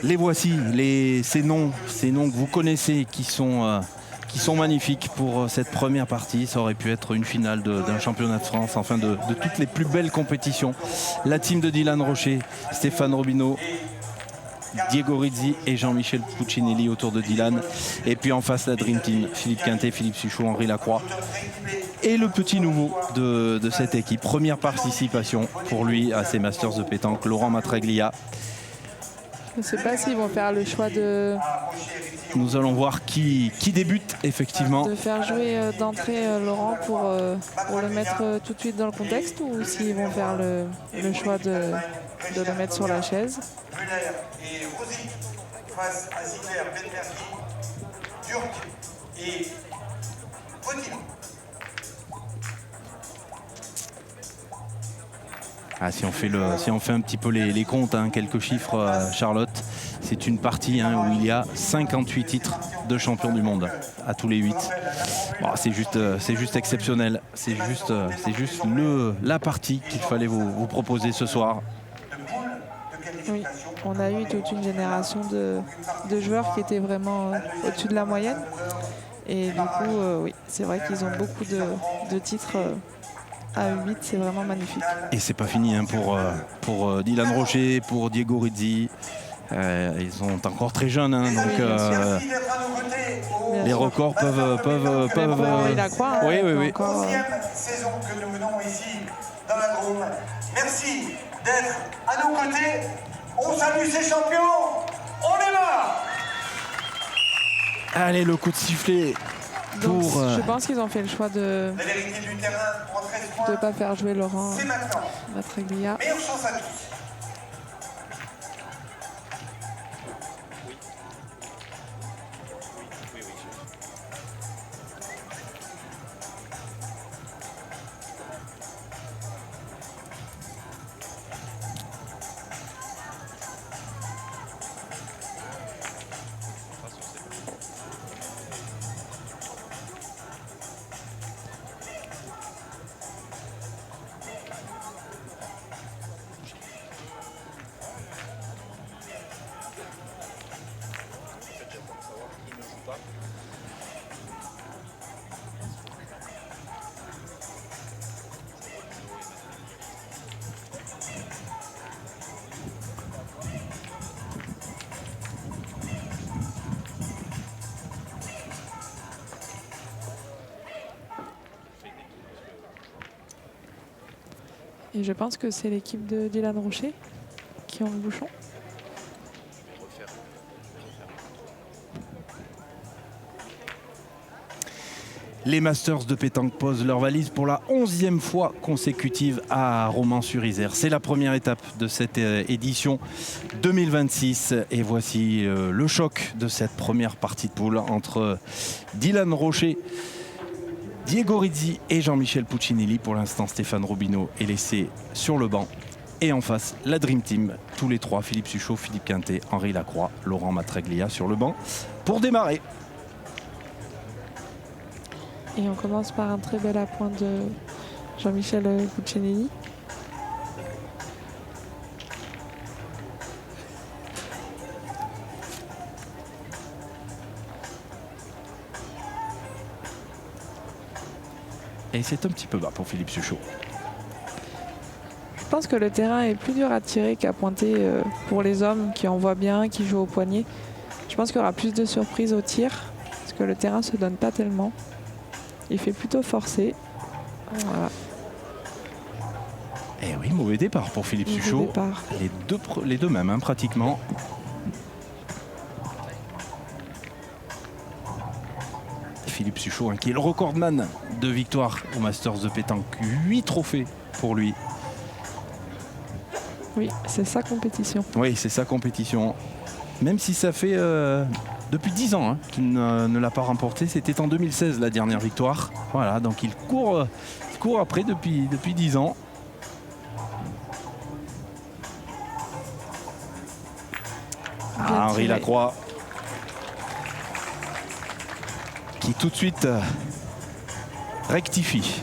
Les voici, ces noms que vous connaissez qui sont magnifiques pour cette première partie. Ça aurait pu être une finale d'un championnat de France, enfin de toutes les plus belles compétitions. La team de Dylan Rocher, Stéphane Robineau, Diego Rizzi et Jean-Michel Puccinelli autour de Dylan. Et puis en face, la Dream Team, Philippe Quintet, Philippe Suchot, Henri Lacroix. Et le petit nouveau de cette équipe. Première participation pour lui à ces Masters de pétanque, Laurent Matraglia. Je ne sais pas s'ils vont faire le choix de... Nous allons voir qui débute effectivement. De faire jouer d'entrée Laurent pour le mettre tout de suite dans le contexte, ou s'ils vont faire le choix de le mettre sur la chaise. Et Rosy face à Ziegler, Benbergi, Turc et Potin. Ah, si on fait un petit peu les comptes, hein, quelques chiffres, Charlotte, c'est une partie où il y a 58 titres de champion du monde à tous les 8. Bon, c'est juste exceptionnel. C'est juste la partie qu'il fallait vous proposer ce soir. Oui, on a eu toute une génération de joueurs qui étaient vraiment au-dessus de la moyenne. Et du coup, oui, c'est vrai qu'ils ont beaucoup de titres. À 8, c'est vraiment magnifique. Et c'est pas fini pour Dylan Rocher, pour Diego Rizzi. Ils sont encore très jeunes, donc les records peuvent. Henri Lacroix, oui. 11e saison que nous menons ici dans la Drôme. Merci d'être à nos côtés. On salue ces champions. On est là. Allez, le coup de sifflet. Donc, je pense qu'ils ont fait le choix de ne pas faire jouer Laurent Matraglia. Meilleure chance à tous. Et je pense que c'est l'équipe de Dylan Rocher qui ont le bouchon. Les Masters de pétanque posent leur valise pour la 11e fois consécutive à Romans-sur-Isère. C'est la première étape de cette édition 2026. Et voici le choc de cette première partie de poule entre Dylan Rocher, Diego Rizzi et Jean-Michel Puccinelli. Pour l'instant, Stéphane Robineau est laissé sur le banc. Et en face, la Dream Team, tous les trois, Philippe Suchot, Philippe Quintet, Henri Lacroix, Laurent Matraglia sur le banc pour démarrer. Et on commence par un très bel appoint de Jean-Michel Puccinelli. Et c'est un petit peu bas pour Philippe Suchot. Je pense que le terrain est plus dur à tirer qu'à pointer pour les hommes qui envoient bien, qui jouent au poignet. Je pense qu'il y aura plus de surprises au tir parce que le terrain ne se donne pas tellement. Il fait plutôt forcer. Voilà. Et oui, mauvais départ pour Philippe Suchot. Les deux mêmes, pratiquement. Philippe Suchot, qui est le recordman de victoire au Masters de pétanque. 8 trophées pour lui. Oui, c'est sa compétition. Oui, c'est sa compétition. Même si ça fait depuis 10 ans qu'il ne l'a pas remporté. C'était en 2016 la dernière victoire. Voilà, donc il court après depuis 10 ans. Henri Lacroix qui tout de suite rectifie.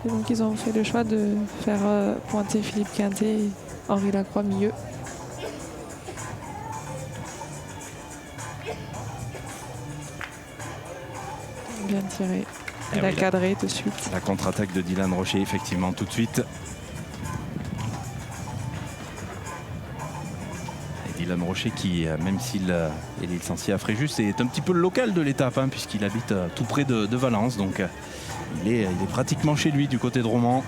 Et donc ils ont fait le choix de faire pointer Philippe Quintet et Henri Lacroix milieu. Bien tiré. Eh Il a oui, cadré tout de suite. La contre-attaque de Dylan Rocher, effectivement, tout de suite. Et Dylan Rocher qui, même s'il est licencié à Fréjus, est un petit peu le local de l'étape, hein, puisqu'il habite tout près de Valence. Donc il est pratiquement chez lui du côté de Romans.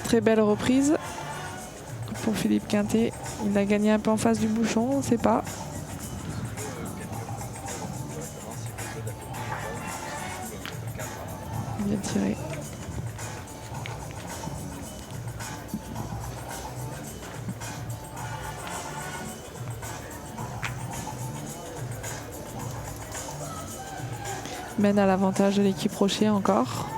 Très belle reprise pour Philippe Quintet. Il a gagné un peu en face du bouchon, on ne sait pas. Bien tiré. Mène à l'avantage de l'équipe Rocher encore.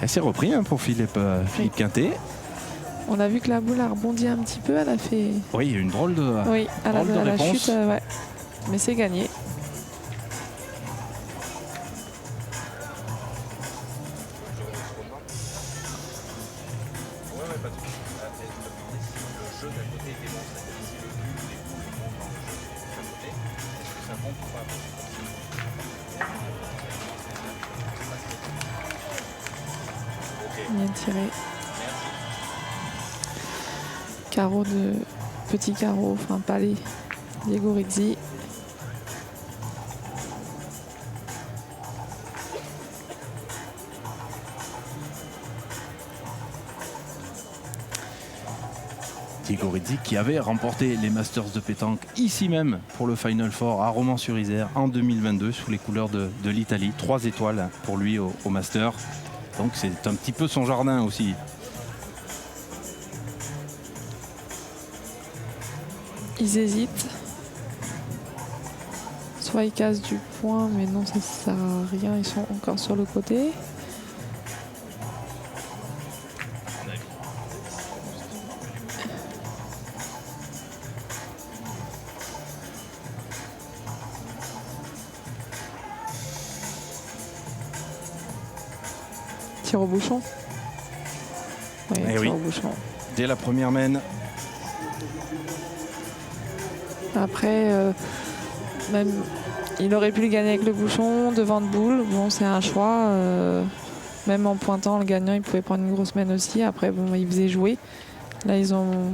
Elle s'est repris, hein, pour Philippe Quintet. On a vu que la boule a rebondi un petit peu, elle a fait... Oui, il y a eu une drôle de, Oui, à la réponse. chute, ouais. Mais c'est gagné. Bien tiré. Carreau de petit carreau, enfin palais, Diego Rizzi. Diego Rizzi qui avait remporté les Masters de pétanque ici même pour le Final Four à Romans-sur-Isère en 2022 sous les couleurs de l'Italie. 3 étoiles pour lui au Master. Donc c'est un petit peu son jardin aussi. Ils hésitent. Soit ils cassent du point, mais non, ça ne sert à rien. Ils sont encore sur le côté. Tir au bouchon. Oui, Eh tir oui. au bouchon. Dès la première mène. Après, même, il aurait pu le gagner avec le bouchon devant de boule. Bon, c'est un choix. Même en pointant le gagnant, il pouvait prendre une grosse mène aussi. Après, bon, il faisait jouer. Là, ils ont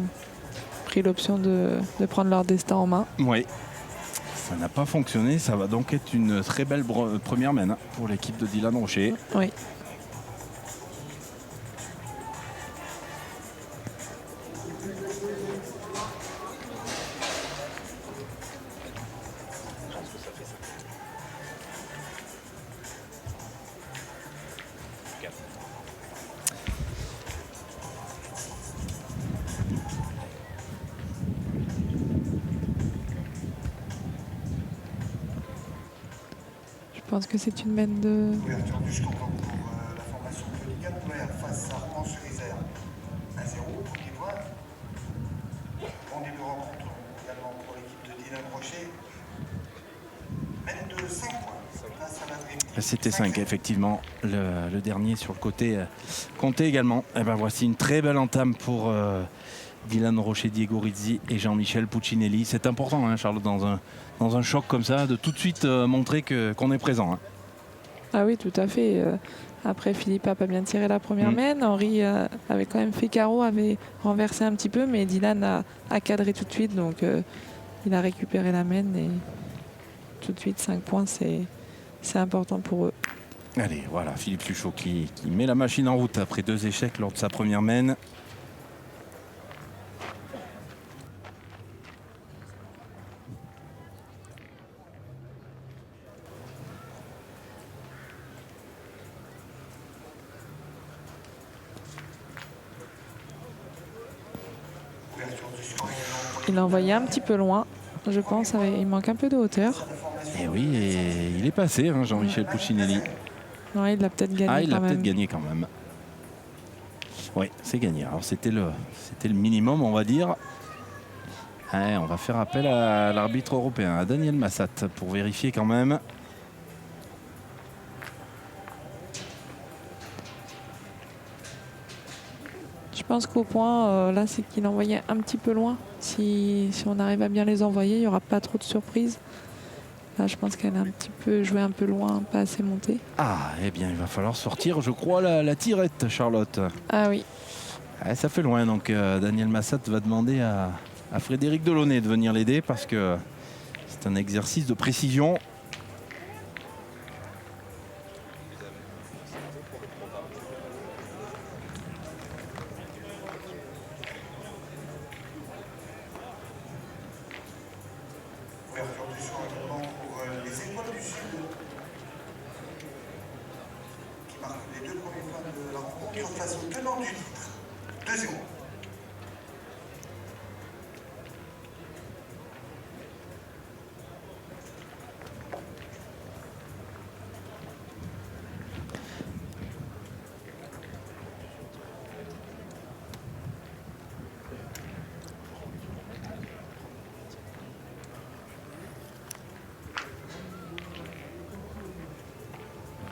pris l'option de prendre leur destin en main. Oui. Ça n'a pas fonctionné. Ça va donc être une très belle première mène pour l'équipe de Dylan Rocher. Oui. Je pense que c'est une mène de... Ouverture du score pour la formation de Liga face à Romans-sur-Isère. 1-0 pour Guédois. Bon début de rencontre également pour l'équipe de Dylan Rocher. Mène de 5 points face à la Dream. C'était 5 effectivement. Le dernier sur le côté comptait également. Et ben voici une très belle entame pour Dylan Rocher, Diego Rizzi et Jean-Michel Puccinelli. C'est important, hein, Charles, dans un choc comme ça, de tout de suite montrer qu'on est présent. Hein. Ah oui, tout à fait. Après, Philippe a pas bien tiré la première mène. Henri avait quand même fait carreau, avait renversé un petit peu, mais Dylan a cadré tout de suite. Donc, il a récupéré la mène et tout de suite, 5 points, c'est important pour eux. Allez, voilà, Philippe Suchot qui met la machine en route après 2 échecs lors de sa première mène. Il a envoyé un petit peu loin, je pense. Il manque un peu de hauteur. Et oui, et il est passé, hein, Jean-Michel Puccinelli. Ouais, il l'a peut-être gagné. Ah, il l'a quand même. peut-être gagné quand même. Oui, c'est gagné. Alors c'était le minimum, on va dire. Ouais, on va faire appel à l'arbitre européen, à Daniel Massat, pour vérifier quand même. Je pense qu'au point, là, c'est qu'il envoyait un petit peu loin. Si on arrive à bien les envoyer, il n'y aura pas trop de surprises. Là, je pense qu'elle a un petit peu joué un peu loin, pas assez montée. Ah, eh bien, il va falloir sortir, je crois, la tirette, Charlotte. Ah oui. Ouais, ça fait loin, donc Daniel Massat va demander à Frédéric Delaunay de venir l'aider parce que c'est un exercice de précision. Ouverture du soir également pour les Étoiles du Sud qui marquent les 2 premiers points de la rencontre face au tenant du titre. 2-0.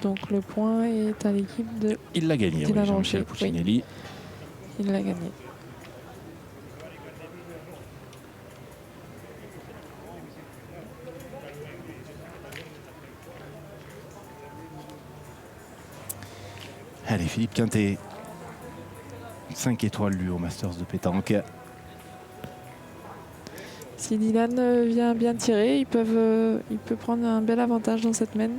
Donc le point est à l'équipe de... Il l'a gagné, Dylan oui, Jean-Michel Rocher, Puccinelli. Il l'a gagné. Allez, Philippe Quintet. 5 étoiles, lui, au Masters de pétanque. Si Dylan vient bien tirer, il peut prendre un bel avantage dans cette mène.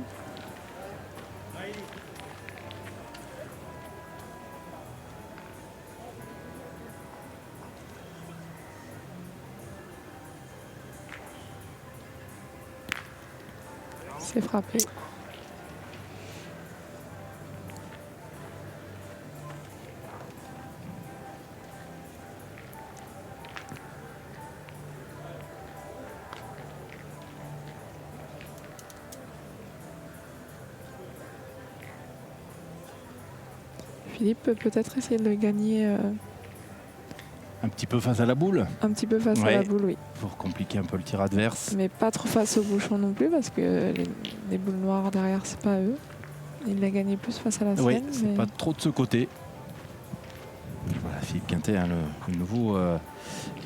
C'est frappé. Philippe peut peut-être essayer de le gagner Un petit peu face à la boule. un petit peu face à la boule, oui. Pour compliquer un peu le tir adverse. Mais pas trop face au bouchon non plus, parce que les boules noires derrière, c'est pas eux. Il l'a gagné plus face à la Oui, sienne. c'est mais... pas trop de ce côté. Voilà, Philippe Quintet, hein, le nouveau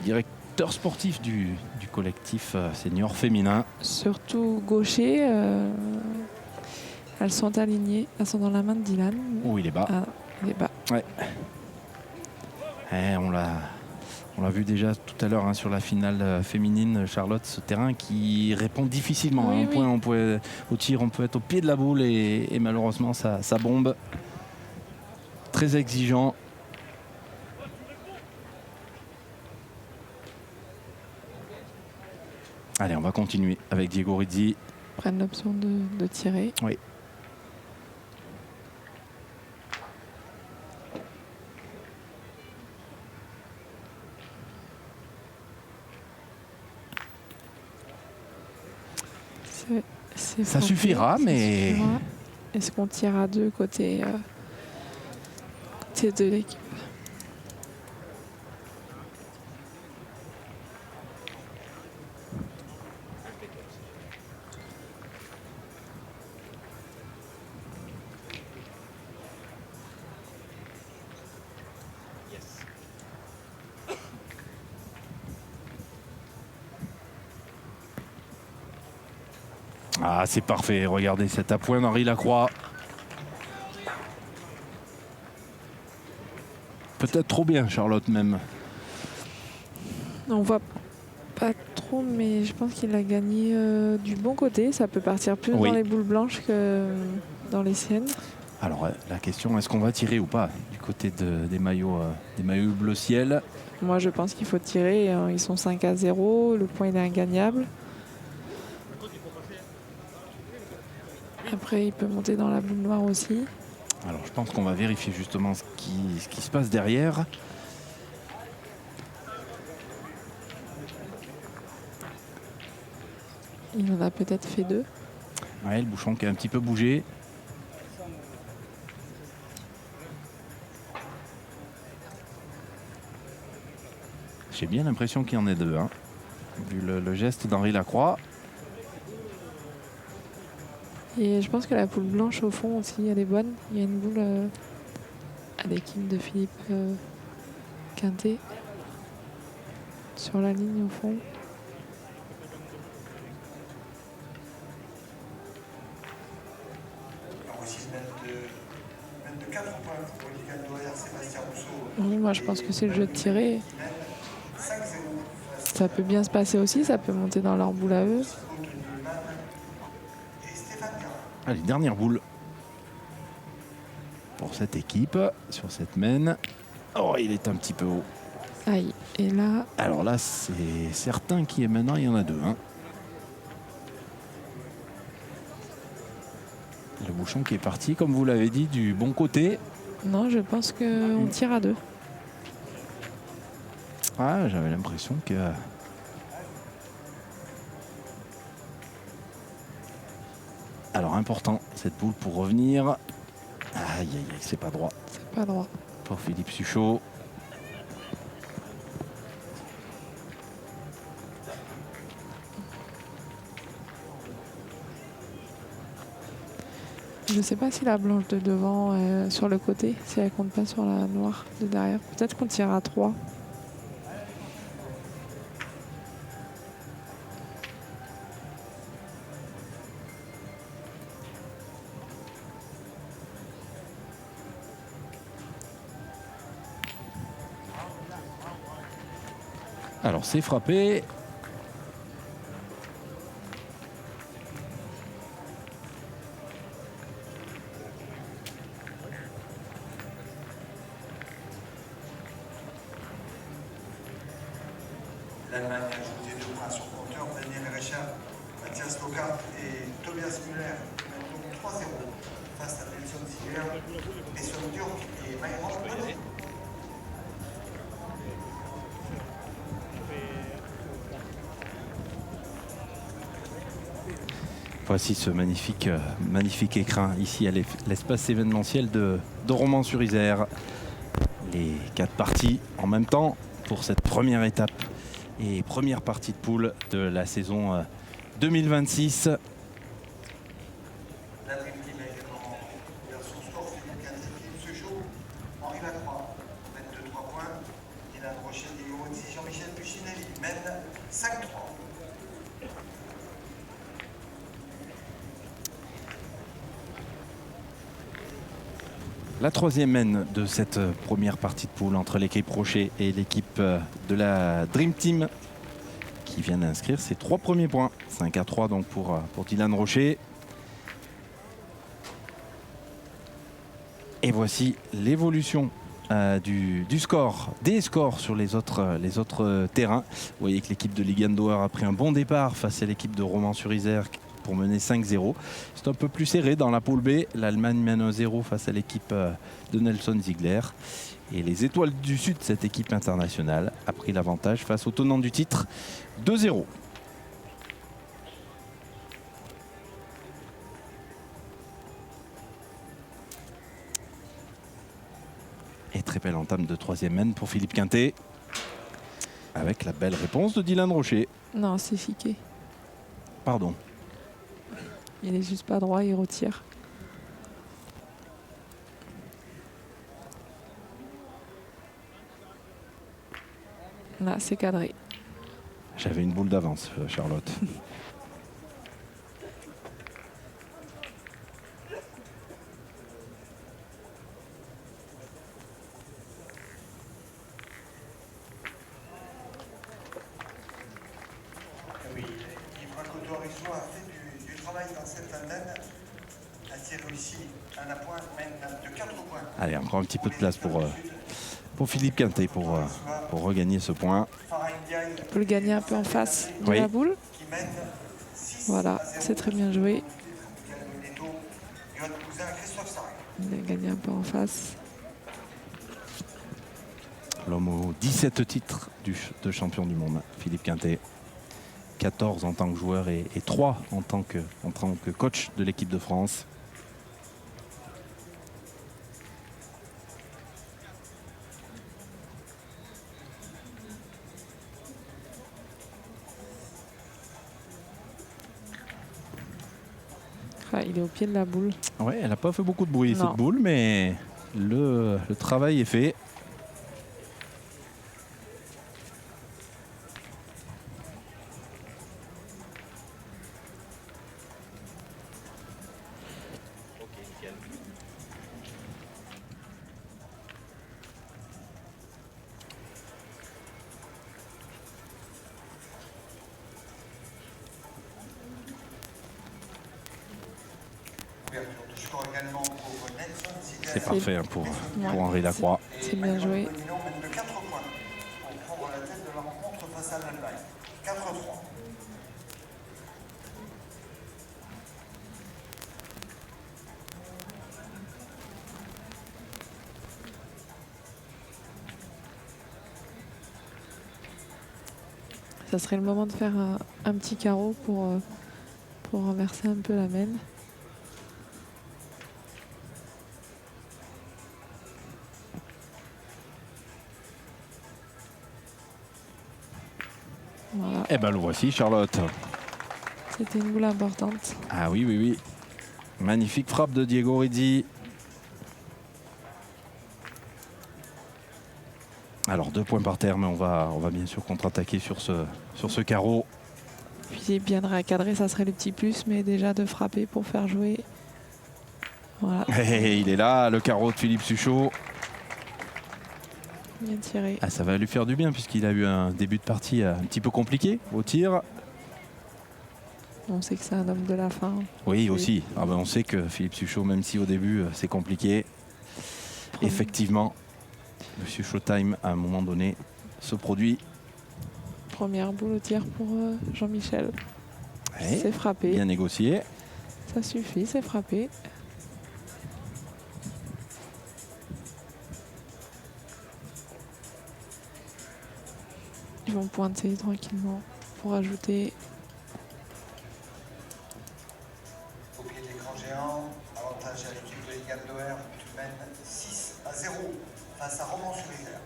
directeur sportif du collectif senior féminin. Surtout gaucher, elles sont alignées, elles sont dans la main de Dylan. Oh, il est bas. Ah, il est bas. Ouais. On l'a vu déjà tout à l'heure, hein, sur la finale féminine, Charlotte, ce terrain qui répond difficilement. Oui, À un oui. point, au tir, on peut être au pied de la boule et malheureusement, ça bombe. Très exigeant. Allez, on va continuer avec Diego Rizzi. Prennent l'option de tirer. Oui. C'est Ça frappé, suffira, ça mais... suffira. Est-ce qu'on tire à deux côté de l'équipe? Ah, c'est parfait. Regardez cet appoint d'Henri Lacroix. Peut-être trop bien, Charlotte, même. On voit pas trop, mais je pense qu'il a gagné du bon côté. Ça peut partir plus Oui. dans les boules blanches que dans les siennes. Alors, la question, est-ce qu'on va tirer ou pas du côté des maillots bleu ciel? Moi, je pense qu'il faut tirer. Hein. Ils sont 5-0. Le point, il est ingagnable. Après, il peut monter dans la boule noire aussi. Alors, je pense qu'on va vérifier justement ce qui se passe derrière. Il en a peut-être fait 2. Ouais, le bouchon qui a un petit peu bougé. J'ai bien l'impression qu'il y en a 2, hein, vu le geste d'Henri Lacroix. Et je pense que la poule blanche au fond aussi, elle est bonne. Il y a une boule à l'équipe de Philippe Quintet sur la ligne au fond. Oui, moi je pense que c'est le jeu de tirer. Ça peut bien se passer aussi, ça peut monter dans leur boule à eux. Allez, dernière boule pour cette équipe sur cette mène. Oh, il est un petit peu haut. Aïe, et là... Alors là, c'est certain qu'il est maintenant, il y en a 2. Hein. Le bouchon qui est parti, comme vous l'avez dit, du bon côté. Non, je pense qu'on tire à 2. Ah, j'avais l'impression que... Alors important, cette boule pour revenir. Aïe, aïe, aïe, c'est pas droit. C'est pas droit. Pour Philippe Suchot. Je sais pas si la blanche de devant est sur le côté, si elle compte pas sur la noire de derrière. Peut-être qu'on tire à 3. Alors c'est frappé. L'Allemagne a ajouté 2 points sur le compteur. Daniel Recha, Mathias Lockhart et Tobias Müller mènent donc 3-0 face à Nelson Ziegler, Esson Diork et Mayron Bonneau. Voici ce magnifique écrin ici à l'espace événementiel de Romans-sur-Isère. Les 4 parties en même temps pour cette première étape et première partie de poule de la saison 2026. La Dream Team a également ouvert son score. Philippe Quintet, Philippe Suchot, Henri Lacroix mène de 3 points. Dylan Rocher et Jean-Michel Puccinelli mènent 5-3. La troisième mène de cette première partie de poule entre l'équipe Rocher et l'équipe de la Dream Team qui vient d'inscrire ses 3 premiers points. 5-3 donc pour Dylan Rocher. Et voici l'évolution du score, des scores sur les autres terrains. Vous voyez que l'équipe de Ligandauer a pris un bon départ face à l'équipe de Romans-sur-Isère pour mener 5-0. C'est un peu plus serré dans la poule B. L'Allemagne mène 1-0 face à l'équipe de Nelson Ziegler. Et les Étoiles du Sud, cette équipe internationale, a pris l'avantage face au tenant du titre 2-0. Et très belle entame de troisième mène pour Philippe Quintet. Avec la belle réponse de Dylan Rocher. Non, c'est fiqué. Pardon. Il est juste pas droit, il retire. Là, c'est cadré. J'avais une boule d'avance, Charlotte. Oui, Yves Racotor-Risson a fait du travail dans cette antenne. A-t-il réussi un appoint mène de 4 points. Allez, encore un petit peu de place pour Philippe Quintet pour regagner ce point. On peut le gagner un peu en face de Oui. la boule. Voilà, c'est très bien joué. Il a gagné un peu en face. L'homme aux 17 titres de champion du monde, Philippe Quintet. 14 en tant que joueur et 3 en tant que coach de l'équipe de France. Ah, il est au pied de la boule. Ouais, elle n'a pas fait beaucoup de bruit Non. cette boule, mais le travail est fait. C'est parfait hein, pour Henri Lacroix. C'est bien joué. De 4 points pour prendre la tête de la rencontre face à l'Allemagne. 4-3. Ça serait le moment de faire un petit carreau pour renverser un peu la mène. Voilà. Eh ben le voici, Charlotte. C'était une boule importante. Ah oui, oui, oui. Magnifique frappe de Diego Rizzi. Alors 2 points par terre, mais on va bien sûr contre-attaquer sur ce carreau. Puis bien de recadrer, ça serait le petit plus, mais déjà de frapper pour faire jouer. Voilà, Et il est là, le carreau de Philippe Suchot. bien tiré. Ah, ça va lui faire du bien puisqu'il a eu un début de partie un petit peu compliqué au tir. On sait que c'est un homme de la fin. Oui, aussi. Ah ben, on sait que Philippe Suchot, même si au début c'est compliqué, effectivement, Monsieur Showtime, à un moment donné, se produit. Première boule au tir pour Jean-Michel. Ouais, C'est frappé. bien négocié. Ça suffit, c'est frappé. Ils vont pointer tranquillement pour ajouter. Au pied de l'écran géant, avantage à l'équipe de Yann Doer qui mène 6-0 face à Romans-sur-Isère.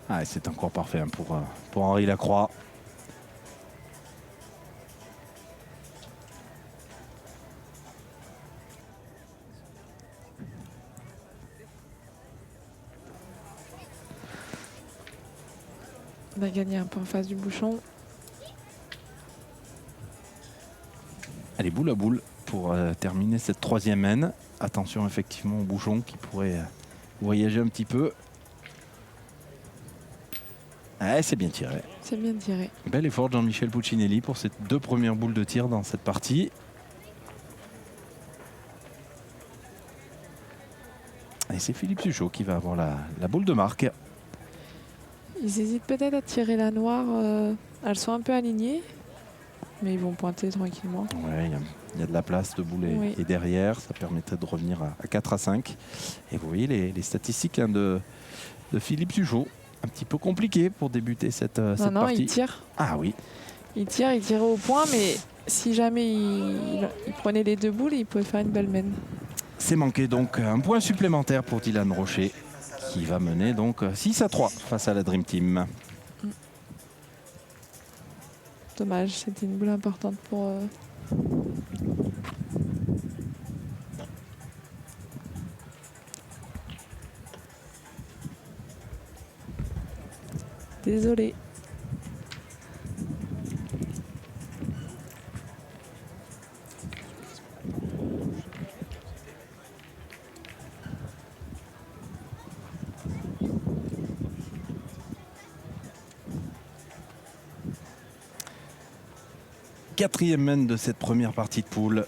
Ah, c'est encore parfait hein, pour Henri Lacroix. On a gagné un peu en face du bouchon. Allez, boule à boule pour terminer cette 3e mène. Attention effectivement au bouchon qui pourrait voyager un petit peu. Ah, c'est bien tiré. C'est bien tiré. Bel effort de Jean-Michel Puccinelli pour ces 2 premières boules de tir dans cette partie. Et c'est Philippe Suchot qui va avoir la boule de marque. Ils hésitent peut-être à tirer la noire. Elles sont un peu alignées, mais ils vont pointer tranquillement. Ouais, il y a de la place de boule Oui. et derrière. Ça permettrait de revenir à 4-5. Et vous voyez les statistiques hein, de Philippe Suchot. Un petit peu compliqué pour débuter cette Non, partie. il tire. Ah oui. Il tirait au point, mais si jamais il prenait les 2 boules, il pouvait faire une belle mène. C'est manqué donc un point supplémentaire pour Dylan Rocher qui va mener donc 6-3 face à la Dream Team. Dommage, c'était une boule importante pour... Désolé. Quatrième mène de cette première partie de poule.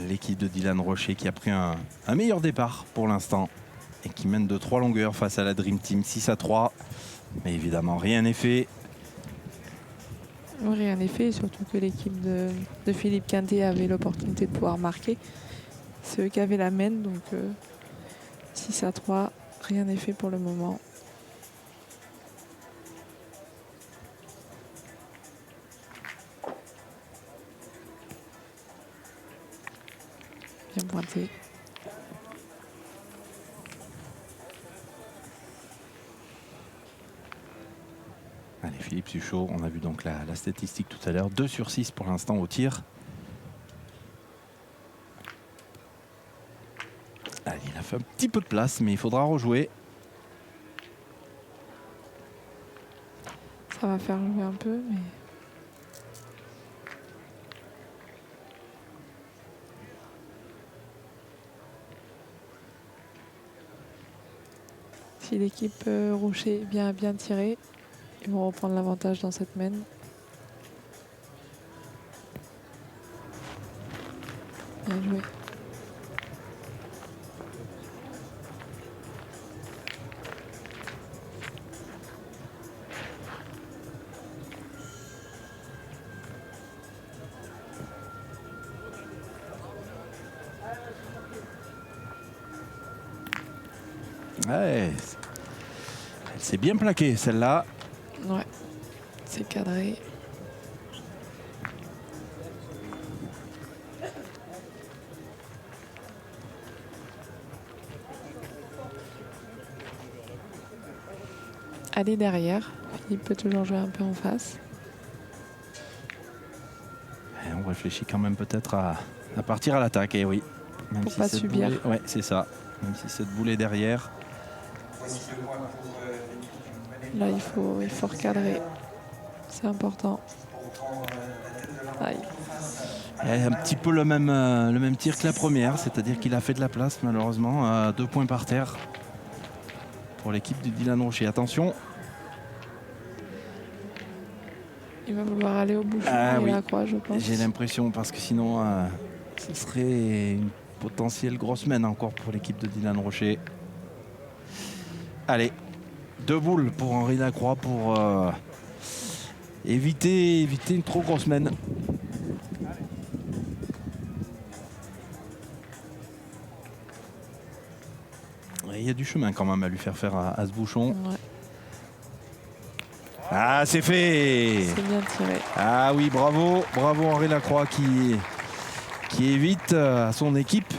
L'équipe de Dylan Rocher qui a pris un meilleur départ pour l'instant et qui mène de 3 longueurs face à la Dream Team 6-3. Mais évidemment, rien n'est fait. Rien n'est fait, surtout que l'équipe de Philippe Quintet avait l'opportunité de pouvoir marquer. C'est eux qui avaient la main, donc 6-3, rien n'est fait pour le moment. Bien pointé. Allez, Philippe Suchot, on a vu donc la statistique tout à l'heure. 2 sur 6 pour l'instant au tir. Allez, il a fait un petit peu de place, mais il faudra rejouer. Ça va faire jouer un peu, mais... Si l'équipe Rocher bien tiré, ils vont reprendre l'avantage dans cette main. Bien joué. Ouais, elle s'est bien plaquée celle-là. Ouais, c'est cadré. Allez derrière, Philippe peut toujours jouer un peu en face. Et on réfléchit quand même peut-être à partir à l'attaque, et oui. Même Pour pas cette subir. boule ouais, c'est ça. Même si cette boule est derrière. Là, il faut recadrer. C'est important. Aïe. Et un petit peu le même tir que la première, c'est-à-dire qu'il a fait de la place malheureusement. 2 points par terre pour l'équipe du Dylan Rocher. Attention. Il va vouloir aller au bouchon Ah et oui. la croix, je pense. J'ai l'impression, parce que sinon ce serait une potentielle grosse mène encore pour l'équipe de Dylan Rocher. Allez, 2 boules pour Henri Lacroix pour éviter une trop grosse mène. Il y a du chemin quand même à lui faire faire à ce bouchon. Ouais, Ah, c'est fait. c'est bien tiré. Ah oui, bravo Henri Lacroix qui évite à son équipe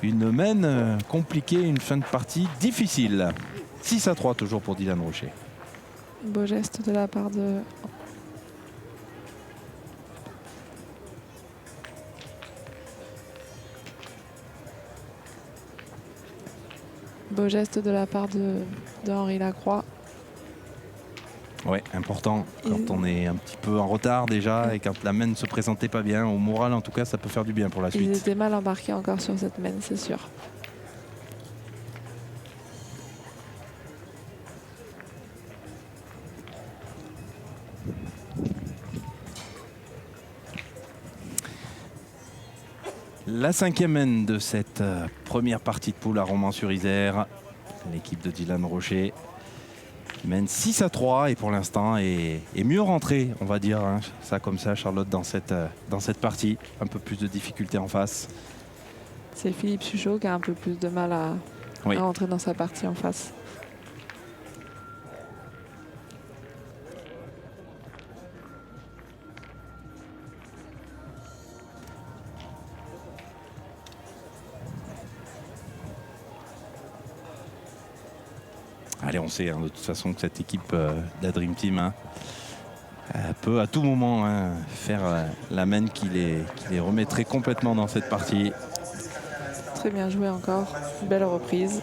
une mène compliquée, une fin de partie difficile. 6-3 toujours pour Dylan Rocher. Beau geste de la part de... Beau geste de la part de Henri Lacroix. Ouais, important quand on est un petit peu en retard déjà et quand la mène ne se présentait pas bien. Au moral, en tout cas, ça peut faire du bien pour la Ils suite. étaient mal embarqués encore sur cette main, c'est sûr. La 5e mène de cette première partie de poule à Romans-sur-Isère. L'équipe de Dylan Rocher qui mène 6-3 et pour l'instant est mieux rentrée, on va dire. Hein. Ça comme ça, Charlotte, dans cette partie. Un peu plus de difficultés en face. C'est Philippe Suchot qui a un peu plus de mal à rentrer dans sa partie en face. Allez, on sait hein, de toute façon que cette équipe de la Dream Team peut à tout moment faire la mène qui les remettrait complètement dans cette partie. Très bien joué encore. Belle reprise.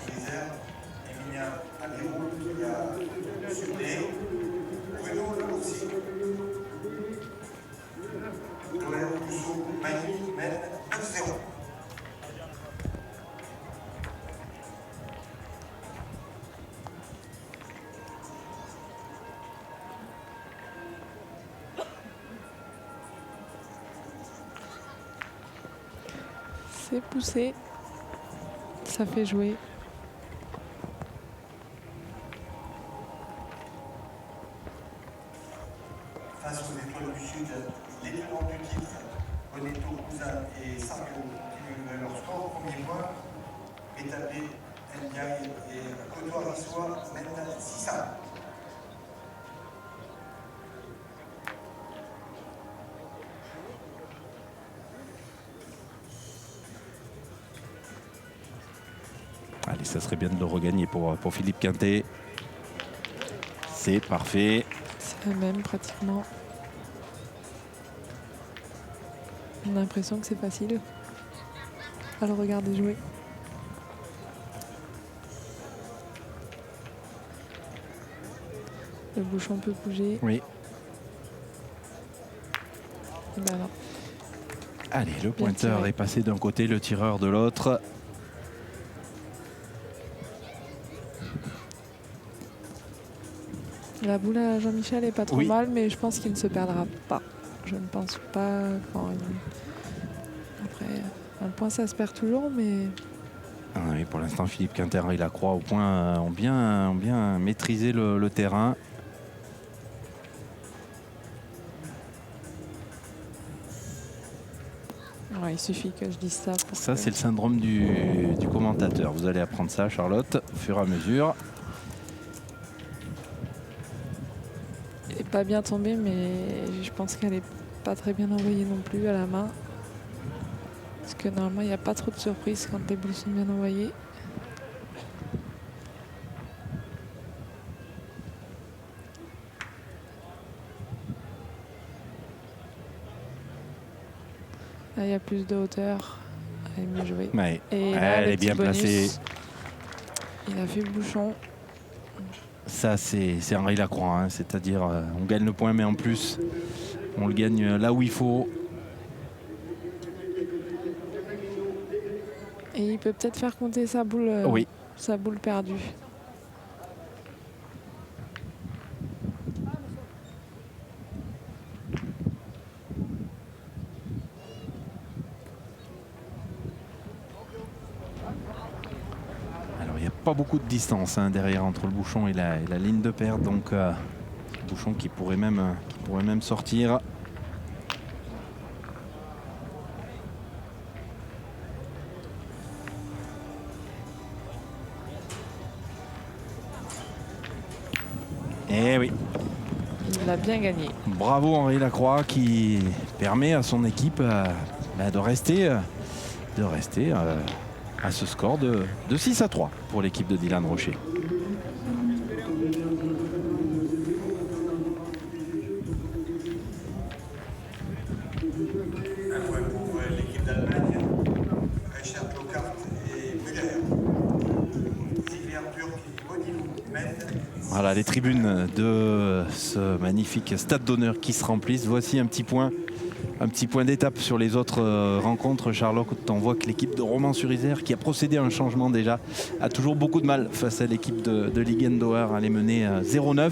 C'est poussé. Ça fait jouer. Face aux étoiles du Sud, les plus grands du titre, Bonetto, Cousin et Sarko, de leur score. Premier point, Bétabé, Ndiaye et Côte-d'Ivoire mènent 6-1. Allez, ça serait bien de le regagner pour Philippe Quintet. C'est parfait. C'est la même pratiquement. On a l'impression que c'est facile à le regarder jouer. Le bouchon peut bouger. Oui. Et ben non. Allez, le pointeur tiré. est passé d'un côté, le tireur de l'autre. La boule à Jean-Michel est pas trop Oui. mal, mais je pense qu'il ne se perdra pas. Je ne pense pas. Après, un point ça se perd toujours, mais Ah oui, pour l'instant, Philippe Quinter et Lacroix au point ont bien maîtrisé le terrain. ouais, il suffit que je dise ça. Pour Ça, que- c'est le syndrome du commentateur. Vous allez apprendre ça, Charlotte, au fur et à mesure. Elle n'est pas bien tombée, mais je pense qu'elle n'est pas très bien envoyée non plus à la main. Parce que normalement, il n'y a pas trop de surprises quand les boules sont bien envoyées. Là, il y a plus de hauteur. Elle est mieux jouée. Ouais. Et là, Elle le est petit bien bonus, placée. Il a fait le bouchon. Ça, c'est Henri Lacroix. Hein. C'est-à-dire, on gagne le point, mais en plus, on le gagne là où il faut. Et il peut peut-être faire compter sa boule, Oui. sa boule perdue. Alors, il n'y a pas beaucoup de distance hein, derrière entre le bouchon et la ligne de perte. Donc, bouchon qui pourrait même sortir. Eh oui, Il l'a bien gagné. bravo Henri Lacroix qui permet à son équipe de rester à ce score de 6-3 pour l'équipe de Dylan Rocher. Un point pour l'équipe d'Allemagne, Richard Lockhart et Müller. Ziegler, Burg et Bodin mènent. Voilà les tribunes de ce magnifique stade d'honneur qui se remplissent. Voici un petit point d'étape sur les autres rencontres. Charlotte, on voit que l'équipe de Romans-sur-Isère, qui a procédé à un changement déjà, a toujours beaucoup de mal face à l'équipe de Ligue Doer. Elle est menée 0-9.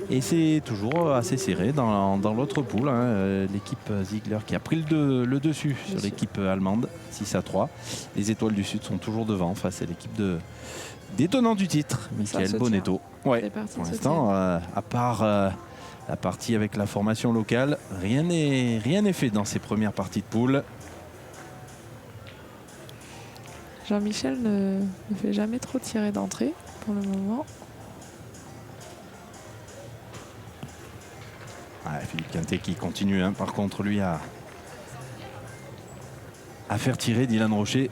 Et c'est toujours assez serré dans l'autre poule. Hein. L'équipe Ziegler qui a pris le dessus sur l'équipe allemande, 6-3. Les Étoiles du Sud sont toujours devant face à l'équipe des tenants du titre, Michael se Bonetto. Ouais, Les parties pour se l'instant, à part la partie avec la formation locale, rien n'est fait dans ces premières parties de poule. Jean-Michel ne fait jamais trop tirer d'entrée pour le moment. Ouais, Philippe Quintet qui continue, hein, par contre, lui, à faire tirer Dylan Rocher.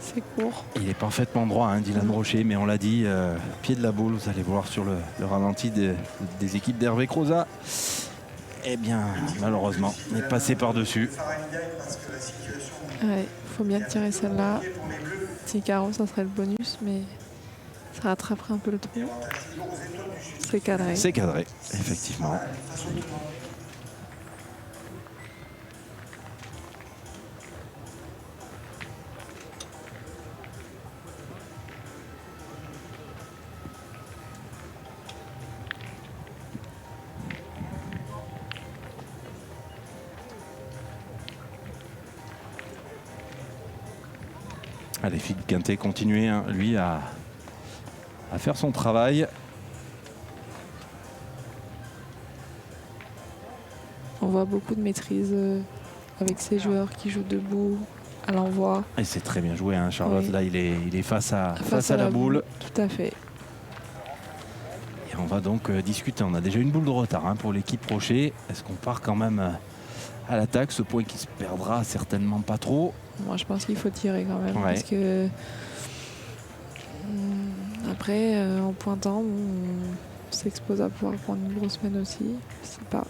C'est court. Il est parfaitement droit, hein, Dylan Rocher, mais on l'a dit, pied de la boule, vous allez voir sur le ralenti des équipes d'Hervé Croza. Eh bien, malheureusement, on est passé par-dessus. Parce que la situation Ouais, faut bien tirer celle-là. pour les Bleus Si carreau, ça serait le bonus, mais ça rattraperait un peu le trou. C'est cadré. C'est cadré, effectivement. Allez, Philippe Quintet continuer, hein, lui, à faire son travail. On voit beaucoup de maîtrise avec ces joueurs qui jouent debout, à l'envoi. Et c'est très bien joué, hein, Charlotte. Oui. Là, il est face à la boule. Tout à fait. Et on va donc discuter. On a déjà une boule de retard, hein, pour l'équipe Rocher. Est-ce qu'on part quand même à l'attaque? Ce point qui se perdra certainement pas trop. Moi, je pense qu'il faut tirer quand même. Ouais. Parce que après, en pointant, on s'expose à pouvoir prendre une grosse semaine aussi. Je sais pas.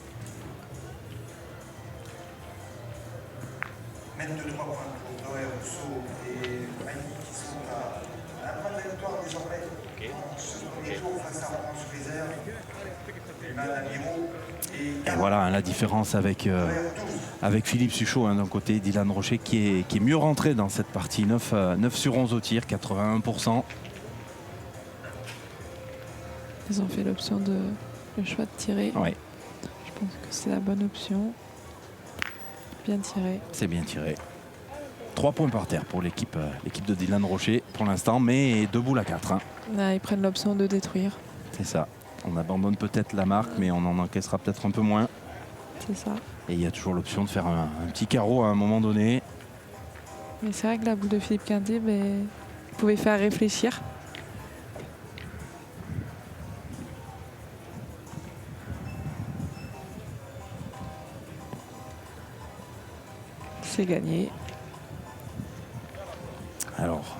Mettre de 3 points pour Noël, Rousseau et Magny qui sont à un point de la victoire désormais. En ce premier tour face à Romans-sur-Isère. Et voilà, hein, la différence avec Philippe Suchot, hein, d'un côté, Dylan Rocher qui est mieux rentré dans cette partie. 9 sur 11 au tir, 81%. Ils ont fait l'option de le choix de tirer. Ouais, Je pense que c'est la bonne option. Bien tiré. c'est bien tiré. 3 points par terre pour l'équipe de Dylan Rocher pour l'instant, mais 2 boules à 4. Hein. Là, ils prennent l'option de détruire. C'est ça. On abandonne peut-être la marque, mais on en encaissera peut-être un peu moins. C'est ça. Et il y a toujours l'option de faire un petit carreau à un moment donné. Mais c'est vrai que la boule de Philippe Quintet, pouvait faire réfléchir. C'est gagné. Alors,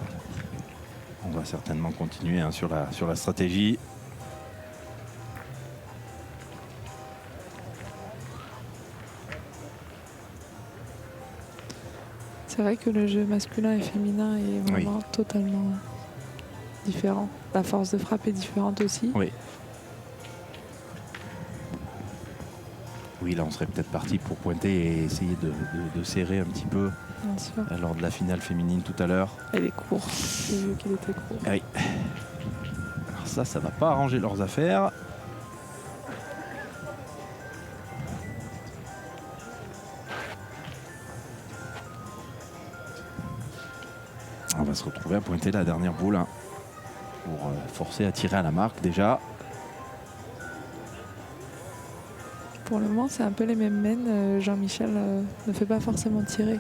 on va certainement continuer, hein, sur la stratégie. C'est vrai que le jeu masculin et féminin est vraiment totalement différent. La force de frappe est différente aussi. Oui. Oui, là, on serait peut-être parti pour pointer et essayer de serrer un petit peu Bien sûr. lors de la finale féminine tout à l'heure. Elle est courte. J'ai vu qu'il était court. Oui. Alors ça va pas arranger leurs affaires. On va se retrouver à pointer la dernière boule, hein, pour forcer à tirer à la marque déjà. Pour le moment, c'est un peu les mêmes mènes. Jean-Michel ne fait pas forcément tirer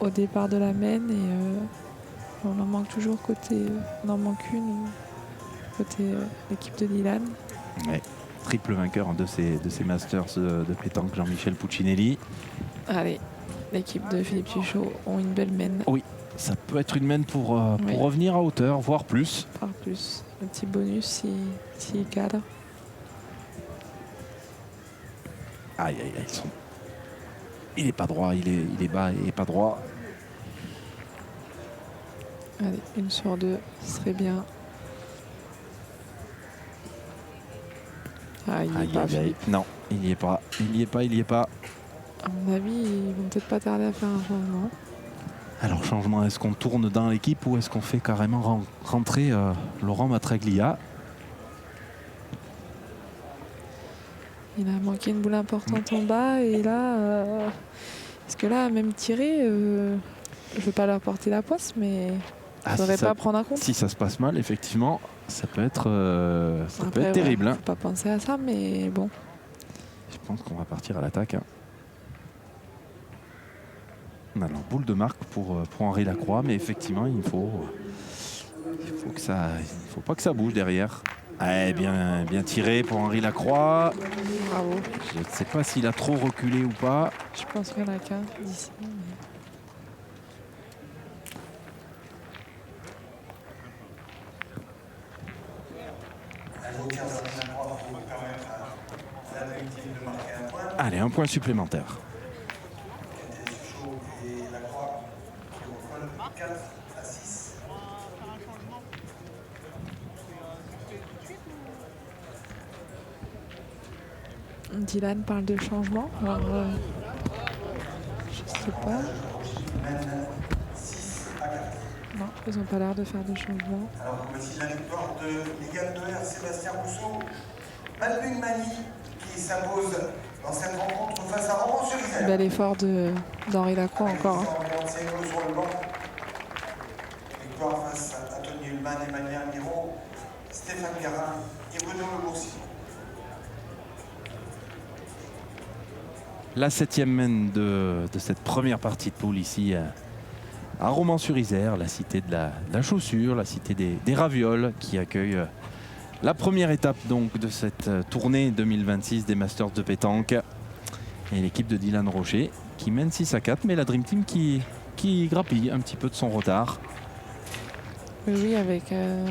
au départ de la mène et on en manque toujours on en manque une côté l'équipe de Dylan. Ouais. Triple vainqueur de ces Masters de pétanque, Jean-Michel Puccinelli. Allez, l'équipe de Philippe Suchot ont une belle mène. Oui, ça peut être une mène pour Oui. revenir à hauteur, voire plus. Par plus, le petit bonus s'il cadre. Aïe, aïe, aïe, il est pas droit, il est bas et pas droit. Allez, 1 sur 2, ce serait bien. Ah, il n'y est pas, Philippe. Non, il n'y est pas, il n'y est pas. À mon avis, ils vont peut-être pas tarder à faire un changement. Alors, changement, est-ce qu'on tourne dans l'équipe ou est-ce qu'on fait carrément rentrer Laurent Matraglia? Il a manqué une boule importante en bas et là, parce que là, même tirer, je veux pas leur porter la poisse, mais il ne faudrait pas prendre un compte. Si ça se passe mal, effectivement, ça peut être, Après, terrible. Hein. Faut pas penser à ça, mais bon. Je pense qu'on va partir à l'attaque. Hein. Alors, boule de marque pour Henri Lacroix, mais effectivement, il faut pas que ça bouge derrière. Ah, bien tiré pour Henri Lacroix. Bravo. Je ne sais pas s'il a trop reculé ou pas. Je pense qu'il n'y en a qu'un d'ici. Mais... Allez, un point supplémentaire. Dylan parle de changement. Alors, je sais pas. Non, ils n'ont pas l'air de faire de changement. Alors voici la victoire de Ligue 2R Sébastien Rousseau. Malvin Mani qui s'impose dans cette rencontre face à Romans-sur-Isère. Bel effort d'Henri Lacroix encore. Hein. Victoire face à Tony Ullmann, Emmanuel Miro, Stéphane Garin et Bruno Le Boursier. La 7e main de cette première partie de poule ici à Romans-sur-Isère, la cité de la chaussure, la cité des ravioles qui accueille la première étape donc de cette tournée 2026 des Masters de pétanque. Et l'équipe de Dylan Rocher qui mène 6-4, mais la Dream Team qui grappille un petit peu de son retard. Oui, avec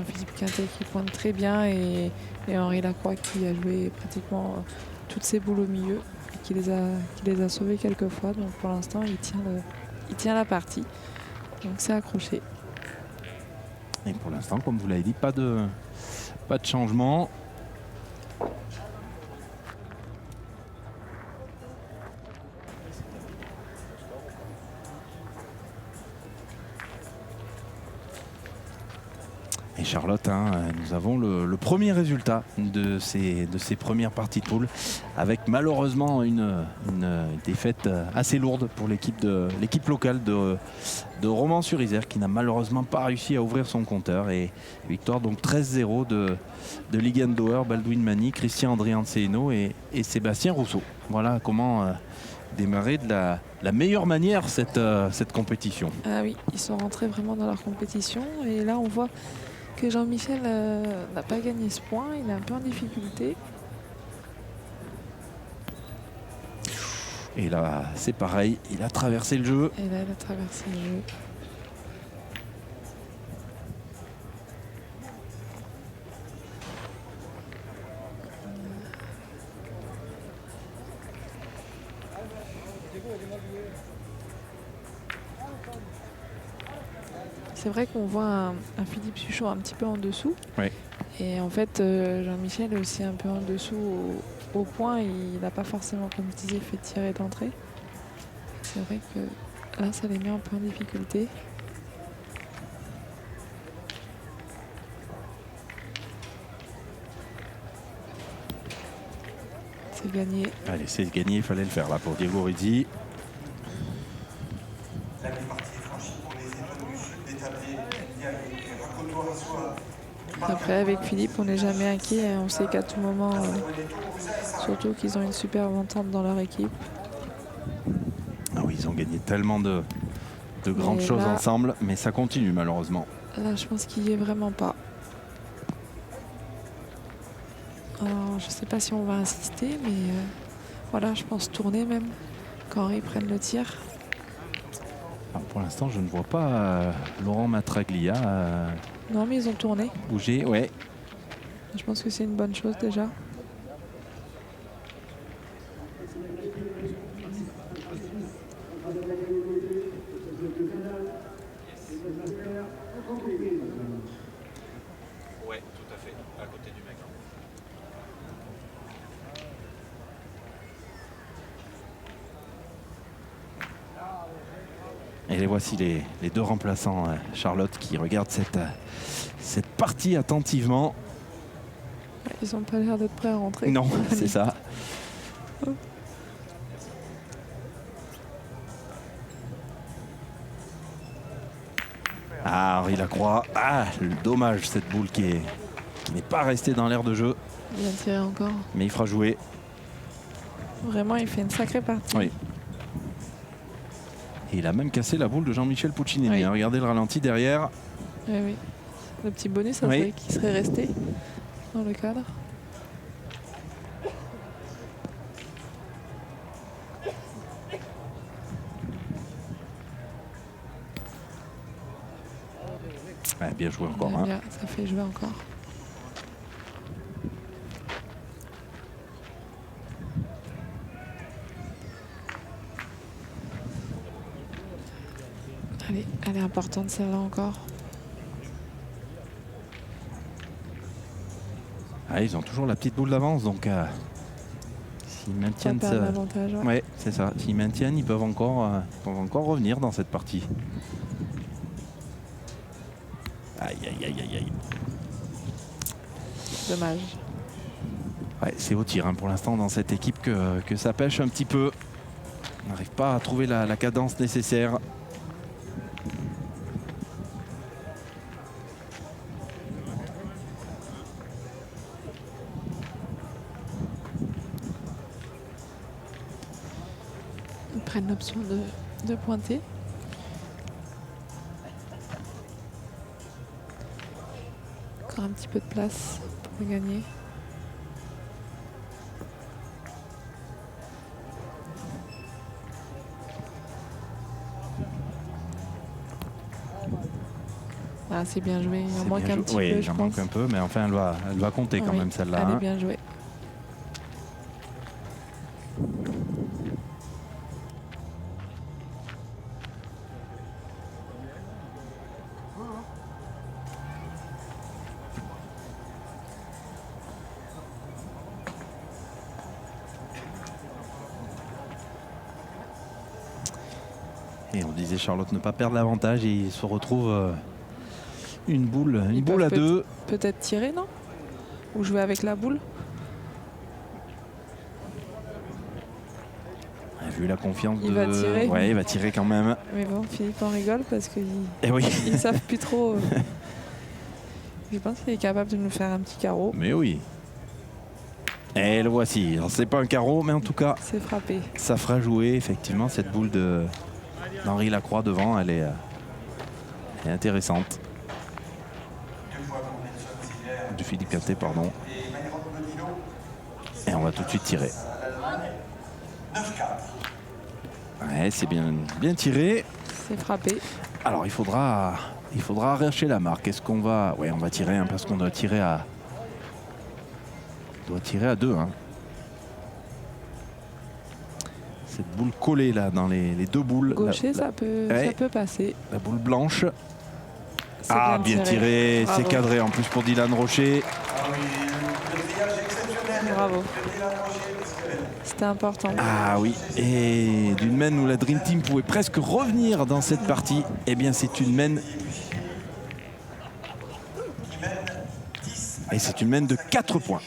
Philippe Quintet qui pointe très bien et Henri Lacroix qui a joué pratiquement toutes ses boules au milieu et qui les a sauvées quelques fois. Donc pour l'instant, il tient la partie. Donc c'est accroché. Et pour l'instant, comme vous l'avez dit, pas de changement. Et Charlotte, nous avons le premier résultat de ces premières parties de poule, avec malheureusement une défaite assez lourde pour l'équipe locale de Romans-sur-Isère, qui n'a malheureusement pas réussi à ouvrir son compteur. Et victoire donc 13-0 de Ligan Dauer, Baldwin Mani, Christian Andrianceno et Sébastien Rousseau. Voilà comment démarrer de la meilleure manière cette compétition. Ah oui, ils sont rentrés vraiment dans leur compétition. Et là, on voit que Jean-Michel n'a pas gagné ce point, il est un peu en difficulté. Et là, c'est pareil, il a traversé le jeu. Et là, il a traversé le jeu. C'est vrai qu'on voit un Philippe Suchot un petit peu en dessous. Oui. Et en fait, Jean-Michel est aussi un peu en dessous au point. Il n'a pas forcément, comme je disais, fait tirer d'entrée. C'est vrai que là, ça les met un peu en difficulté. C'est gagné. Allez, c'est gagné, il fallait le faire là pour Diego Rizzi. Après, avec Philippe, on n'est jamais inquiet. On sait qu'à tout moment, surtout qu'ils ont une super entente dans leur équipe. Ah oui, ils ont gagné tellement de grandes choses ensemble, mais ça continue malheureusement. Là, je pense qu'il n'y est vraiment pas. Alors, je ne sais pas si on va insister, mais voilà, je pense tourner même quand ils prennent le tir. Alors, pour l'instant, je ne vois pas Laurent Matraglia non, mais ils ont tourné. Bouger, ouais. Je pense que c'est une bonne chose déjà. Ouais, tout à fait, à côté du mec. Et les voici les deux remplaçants, Charlotte, qui regardent cette partie attentivement. Ils n'ont pas l'air d'être prêts à rentrer. Non, c'est ça. Ah, Henri Lacroix. Ah, dommage cette boule qui n'est pas restée dans l'air de jeu. Bien tiré encore. Mais il fera jouer. Vraiment, il fait une sacrée partie. Oui. Et il a même cassé la boule de Jean-Michel Puccinelli. Oui. Regardez le ralenti derrière. Oui, oui. Le petit bonus, ça serait qui serait resté dans le cadre. Ouais, bien joué encore. Hein. Bien, ça fait jouer encore. Allez, elle est importante celle-là encore. Ah, ils ont toujours la petite boule d'avance, donc s'ils maintiennent ça. Ouais, c'est ça. S'ils maintiennent, ils peuvent encore revenir dans cette partie. Aïe, aïe, aïe, aïe, aïe. Dommage. Ouais, c'est au tir hein, pour l'instant dans cette équipe que ça pêche un petit peu. On n'arrive pas à trouver la cadence nécessaire. prennent l'option de pointer. Encore un petit peu de place pour gagner. Ah, c'est bien joué, il en manque un petit peu. Oui, j'en manque un peu, mais enfin elle va compter quand même celle-là. Elle est bien jouée. Et on disait Charlotte ne pas perdre l'avantage et il se retrouve une boule à deux. Peut-être tirer, non? Ou jouer avec la boule? Vu la confiance il va tirer. Ouais, il va tirer quand même. Mais bon, Philippe en rigole parce qu'ils oui. Ils savent plus trop. Je pense qu'il est capable de nous faire un petit carreau. Mais oui. Et le voici. C'est pas un carreau, mais en tout cas, c'est frappé. Ça fera jouer effectivement cette boule d'Henri Lacroix devant. Elle est intéressante. De Philippe Quintet, pardon. Et on va tout de suite tirer. Ouais, c'est bien tiré. C'est frappé. Alors il faudra arracher la marque. Est-ce qu'on va... Ouais, on va tirer hein, parce qu'on doit tirer à... deux. Hein. Cette boule collée là dans les deux boules. Gaucher, ça peut passer. La boule blanche. Ah, bien tiré. C'est cadré en plus pour Dylan Rocher. Bravo. C'était important. Ah oui. Et d'une main où la Dream Team pouvait presque revenir dans cette partie, eh bien c'est une main. Et c'est une main de 4 points.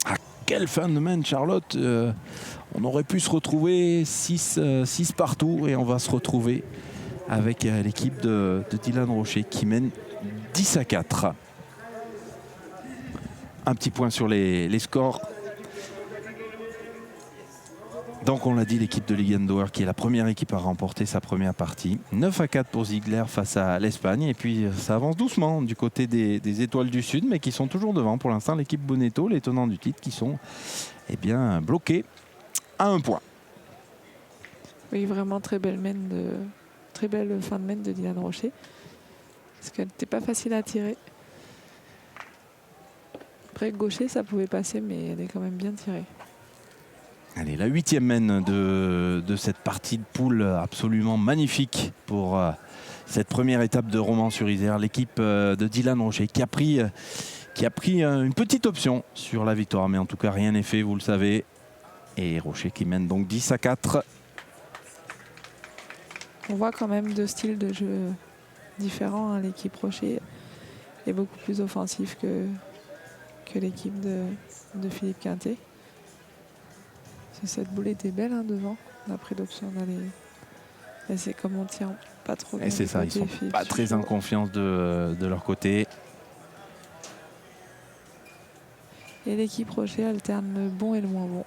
Ah, quelle fin de main, Charlotte. On aurait pu se retrouver 6 partout et on va se retrouver avec l'équipe de Dylan Rocher qui mène 10-4. Un petit point sur les scores. Donc on l'a dit, l'équipe de Ligandauer qui est la première équipe à remporter sa première partie. 9-4 pour Ziegler face à l'Espagne. Et puis ça avance doucement du côté des Étoiles du Sud, mais qui sont toujours devant. Pour l'instant, l'équipe Bonetto, les tenants du titre, qui sont bloqués à 1 point. Oui, vraiment très belle fin de main de Dylan Rocher. Parce qu'elle n'était pas facile à tirer. Après, gaucher, ça pouvait passer, mais elle est quand même bien tirée. Allez, la 8e main de cette partie de poule absolument magnifique pour cette première étape de Romans-sur-Isère. L'équipe de Dylan Rocher qui a pris une petite option sur la victoire. Mais en tout cas, rien n'est fait, vous le savez. Et Rocher qui mène donc 10-4. On voit quand même 2 styles de jeu différents. Hein. L'équipe Rocher est beaucoup plus offensive que l'équipe de Philippe Quintet. Cette boule était belle hein, devant. On a pris l'option d'aller. Et c'est comme on tient pas trop. Et c'est ça, ils sont pas très en confiance de leur côté. Et l'équipe Rocher alterne le bon et le moins bon.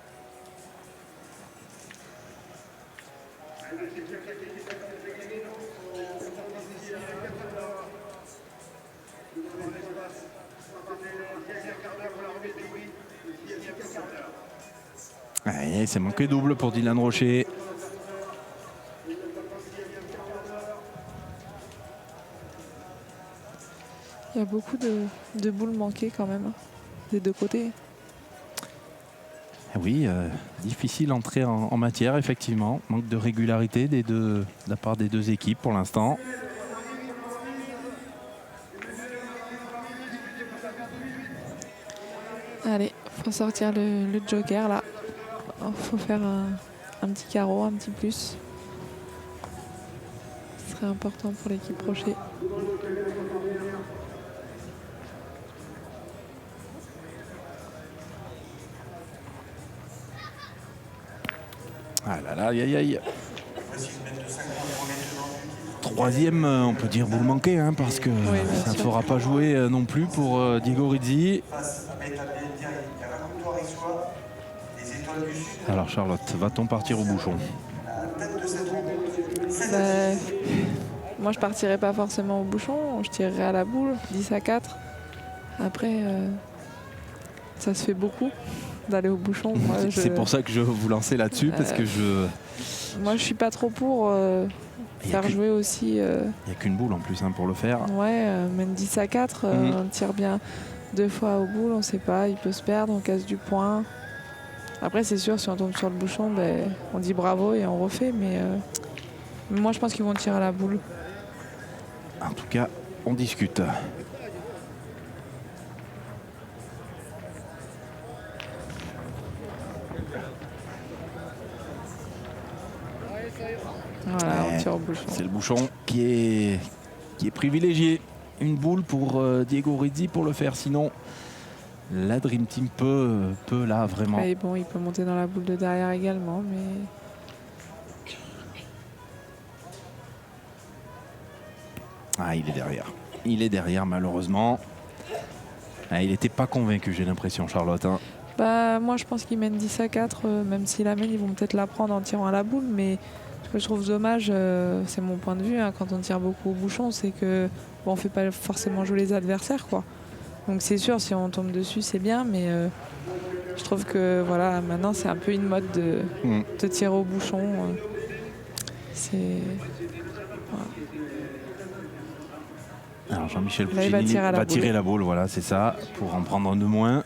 Ouais, c'est manqué double pour Dylan Rocher. Il y a beaucoup de boules manquées quand même, hein, des deux côtés. Oui, difficile d'entrer en matière, effectivement. Manque de régularité de la part des deux équipes pour l'instant. Allez, faut sortir le joker là. Faut faire un petit carreau, un petit plus. Ce serait important pour l'équipe Rocher. Ah là là, aïe aïe aïe. troisième, on peut dire boule manquée, hein, parce que ça ne sûr. fera pas jouer non plus pour Diego Rizzi. Alors Charlotte, va-t-on partir au bouchon? Bah, moi, je partirais pas forcément au bouchon, je tirerais à la boule, 10-4. Après, ça se fait beaucoup d'aller au bouchon. C'est pour ça que je vous lançais là-dessus, parce que moi, je suis pas trop pour faire jouer aussi. Il n'y a qu'une boule en plus pour le faire. Ouais, même 10-4, on tire bien 2 fois au boule, on sait pas, il peut se perdre, on casse du point. Après, c'est sûr, si on tombe sur le bouchon, on dit bravo et on refait, mais moi, je pense qu'ils vont tirer à la boule. En tout cas, on discute. Voilà, on tire au bouchon. C'est le bouchon qui est privilégié. Une boule pour Diego Rizzi pour le faire. Sinon, la Dream Team peut là vraiment. Et bon, il peut monter dans la boule de derrière également, mais. Ah, il est derrière. Il est derrière, malheureusement. Ah, il n'était pas convaincu, j'ai l'impression, Charlotte. Bah, moi, je pense qu'ils mènent 10-4. Même s'ils la mènent, ils vont peut-être la prendre en tirant à la boule. Mais ce que je trouve dommage, c'est mon point de vue, quand on tire beaucoup au bouchon, c'est que on ne fait pas forcément jouer les adversaires, quoi. Donc c'est sûr, si on tombe dessus, c'est bien. Mais je trouve que voilà, maintenant, c'est un peu une mode de tirer au bouchon. C'est... Voilà. Alors Jean-Michel Là, il Puccini va tirer la boule, voilà, c'est ça, pour en prendre 2 moins.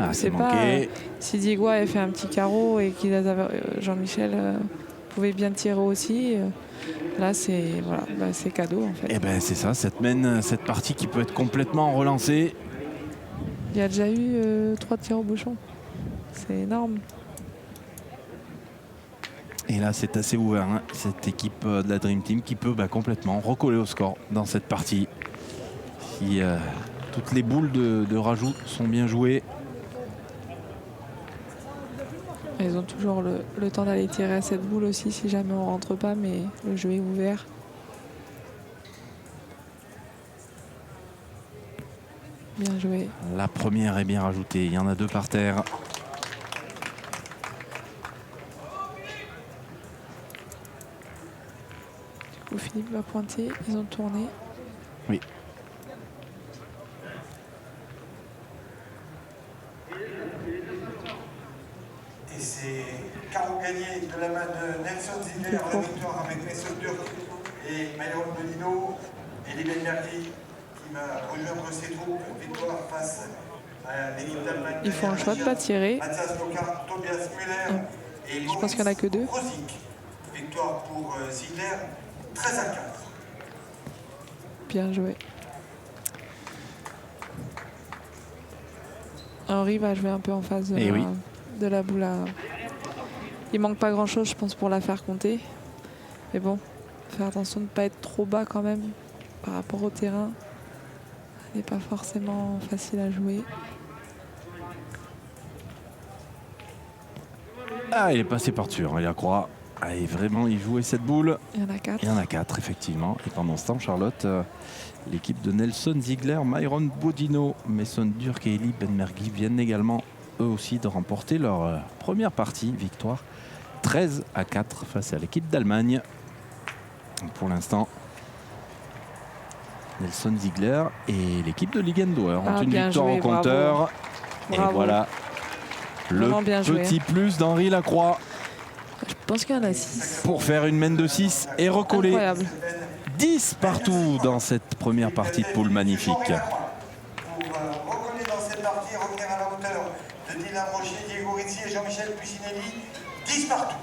Ah, c'est manqué. Si Diego avait fait un petit carreau et qu'il Jean-Michel pouvait bien tirer aussi, là c'est voilà, c'est cadeau en fait. Et ben c'est ça, cette partie qui peut être complètement relancée. Il y a déjà eu 3 tirs au bouchon. C'est énorme. Et là, c'est assez ouvert, cette équipe de la Dream Team qui peut complètement recoller au score dans cette partie. Si toutes les boules de rajout sont bien jouées. Ils ont toujours le temps d'aller tirer à cette boule aussi si jamais on rentre pas, mais le jeu est ouvert. Bien joué. La première est bien rajoutée, il y en a 2 par terre. Philippe va pointer, ils ont tourné. Oui. Et c'est carreau gagné de la main de Nelson Ziegler, la victoire avec Nelson Durk et Myron Bonino et Liben Merki qui va rejoindre ses troupes. Victoire face à l'équipe d'Allemagne. Ils font le choix de ne pas tirer. Mathias Lockhart, Tobias Müller et je pense qu'il n'y en a que 2. Rosic. Victoire pour Ziegler, 13-4. Bien joué. Henri va jouer un peu en face de la boule. Il manque pas grand chose, je pense, pour la faire compter. Mais bon, faire attention de ne pas être trop bas quand même par rapport au terrain. Elle n'est pas forcément facile à jouer. Ah, il est passé par-dessus, il a croix. Ah, et vraiment, il jouait cette boule. Il y en a 4. Il y en a 4, effectivement. Et pendant ce temps, Charlotte, l'équipe de Nelson Ziegler, Myron Bodino, Mason Durk et Eli Benmergui viennent également, eux aussi, de remporter leur première partie. Victoire 13-4 face à l'équipe d'Allemagne. Pour l'instant, Nelson Ziegler et l'équipe de Ligendauer ont une victoire au compteur. Bravo. Et Bravo. voilà le petit plus d'Henri Lacroix. Je pense qu'il y en a 6. Pour faire une mène de 6 et recoller. Incroyable. 10 partout dans cette première partie de poule magnifique. Pour recoller dans cette partie, revenir à la hauteur de Dylan Rocher, Diego Rizzi et Jean-Michel Puccinelli, 10 partout.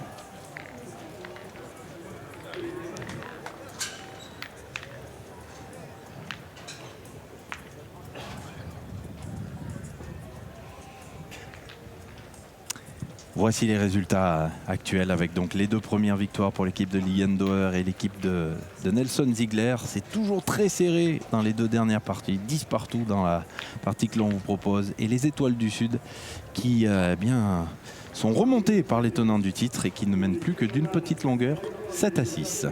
Voici les résultats actuels avec donc les 2 premières victoires pour l'équipe de Ligendauer et l'équipe de Nelson Ziegler. C'est toujours très serré dans les 2 dernières parties, 10 partout dans la partie que l'on vous propose. Et les Étoiles du Sud qui sont remontés par les tenants du titre et qui ne mènent plus que d'une petite longueur, 7-6.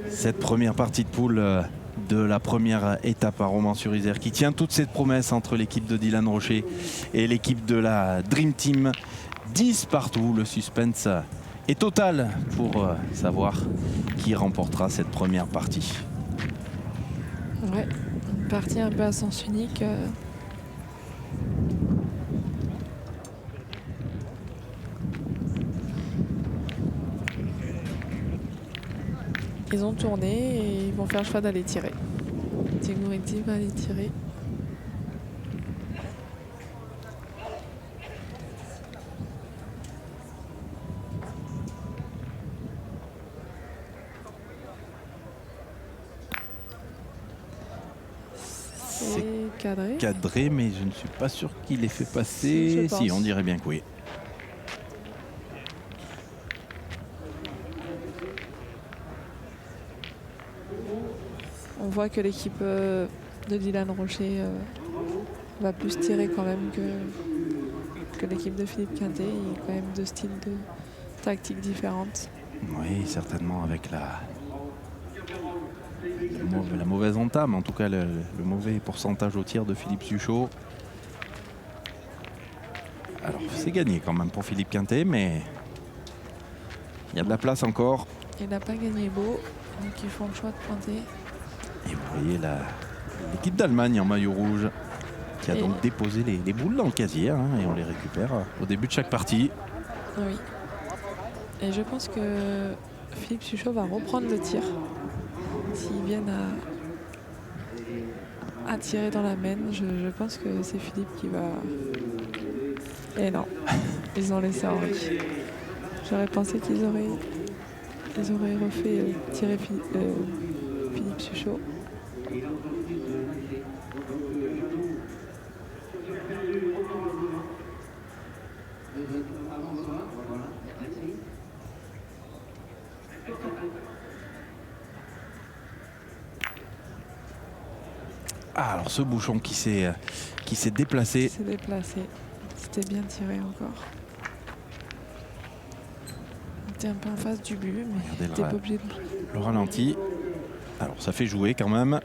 Cette première partie de poule de la première étape à Romans-sur-Isère qui tient toute cette promesse entre l'équipe de Dylan Rocher et l'équipe de la Dream Team. 10 partout, le suspense est total pour savoir qui remportera cette première partie. Ouais, une partie un peu à sens unique. Ils ont tourné et ils vont faire le choix d'aller tirer. Tiguridji va aller tirer. C'est cadré. Cadré, mais je ne suis pas sûr qu'il ait fait passer. Si, on dirait bien que oui. On voit que l'équipe de Dylan Rocher va plus tirer quand même que l'équipe de Philippe Quintet. Il y a quand même deux styles de tactiques différentes. Oui, certainement avec la mauvaise entame, en tout cas le mauvais pourcentage au tir de Philippe Suchot. Alors c'est gagné quand même pour Philippe Quintet, mais il y a de la place encore. Il n'a pas gagné beau, donc ils font le choix de pointer. Et vous voyez l'équipe d'Allemagne en maillot rouge qui a donc déposé les boules dans le casier, hein, et on les récupère au début de chaque partie. Oui. Et je pense que Philippe Suchot va reprendre le tir. S'ils viennent à tirer dans la main, je pense que c'est Philippe qui va... Et non, ils ont laissé Henri. J'aurais pensé qu'ils auraient refait tirer Philippe Suchot. Ah, alors ce bouchon qui s'est déplacé. Il s'est déplacé. C'était bien tiré encore. On était un peu en face du but, mais il n'était pas obligé de... Le ralenti. Alors ça fait jouer quand même.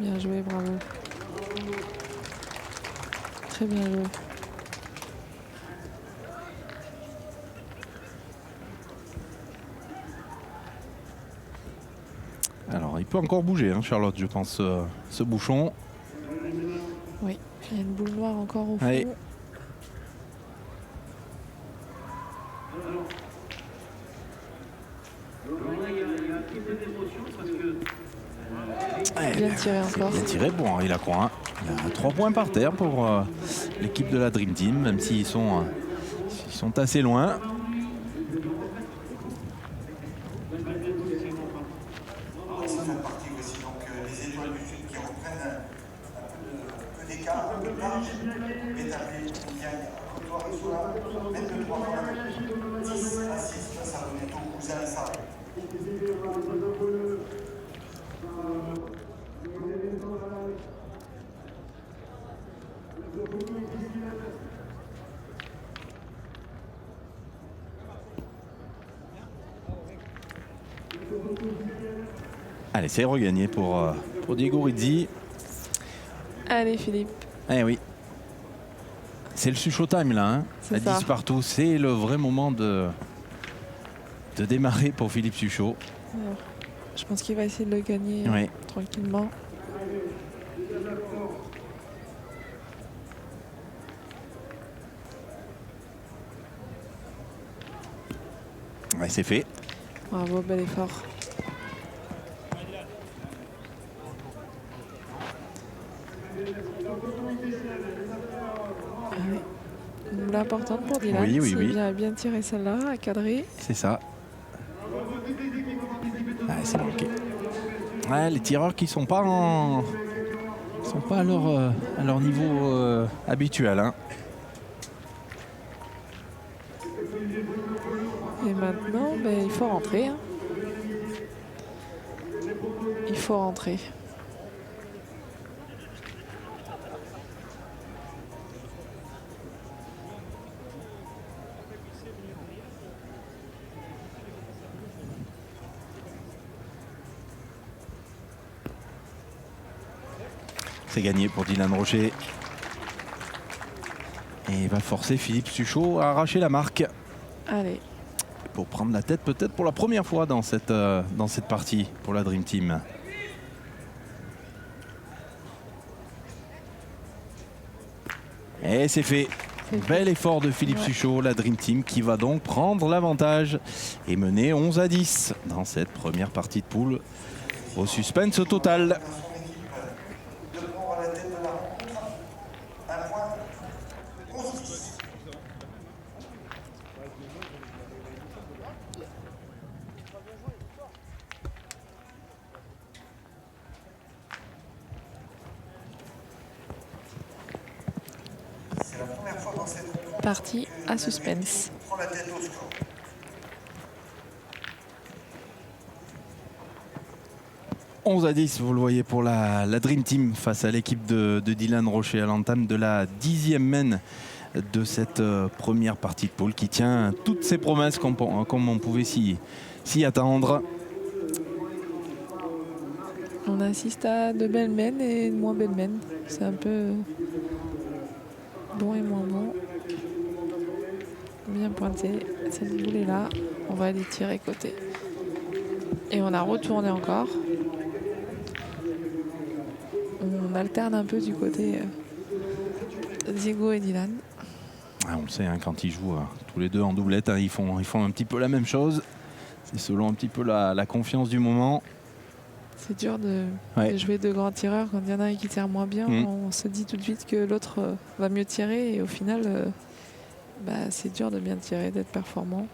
Bien joué, bravo. Très bien joué. Alors il peut encore bouger, hein, Charlotte, je pense, ce bouchon. Oui, il y a une boule noire encore au fond. Allez. Bien tiré encore. Bien tiré pour Henri Lacroix. Il y a 3 points par terre pour l'équipe de la Dream Team, même s'ils sont assez loin. Ça fait partie aussi, donc les étoiles du Sud qui reprennent un peu d'écart, un peu de marge, établi une gagne à Côtoir et Soula, 23 points, 10 à 6 face à Loneto, Cousin et Sarre. Allez, c'est regagné pour Diego Rizzi. Allez, Philippe. Eh oui. C'est le Suchot time là, hein, à 10 partout. C'est le vrai moment de démarrer pour Philippe Suchot. Alors, je pense qu'il va essayer de le gagner tranquillement. Ouais, c'est fait. Bravo, bel effort. Une boule importante pour Dylan. Oui, oui, oui. Il a bien tiré celle-là, à cadrer. C'est ça. Ah, c'est manqué. Ouais, les tireurs qui sont pas à leur niveau habituel. Hein. Et maintenant, ben, il faut rentrer. Hein. Il faut rentrer. C'est gagné pour Dylan Rocher. Et il va forcer Philippe Suchot à arracher la marque. Allez. Pour prendre la tête peut-être pour la première fois dans cette partie pour la Dream Team. Et c'est fait. Bel effort de Philippe Suchot, la Dream Team qui va donc prendre l'avantage et mener 11-10 dans cette première partie de poule au suspense total. De prendre la tête de la rencontre. Un point. 11-10. C'est la première fois dans cette rencontre. Partie à suspense. Prend la tête au score. « 11-10, vous le voyez pour la Dream Team face à l'équipe de Dylan Rocher à l'entame de la 10e main de cette première partie de poule qui tient toutes ses promesses comme on pouvait s'y attendre. On assiste à de belles mènes et de moins belles mènes. C'est un peu bon et moins bon. Bien pointé. Cette boule est là. On va aller tirer côté. Et on a retourné encore. On alterne un peu du côté Diego et Dylan. Ah, on le sait, hein, quand ils jouent tous les deux en doublette, hein, ils font un petit peu la même chose. C'est selon un petit peu la confiance du moment. C'est dur de Ouais. jouer de grands tireurs quand il y en a un qui tire moins bien. On se dit tout de suite que l'autre va mieux tirer et au final, c'est dur de bien tirer, d'être performant.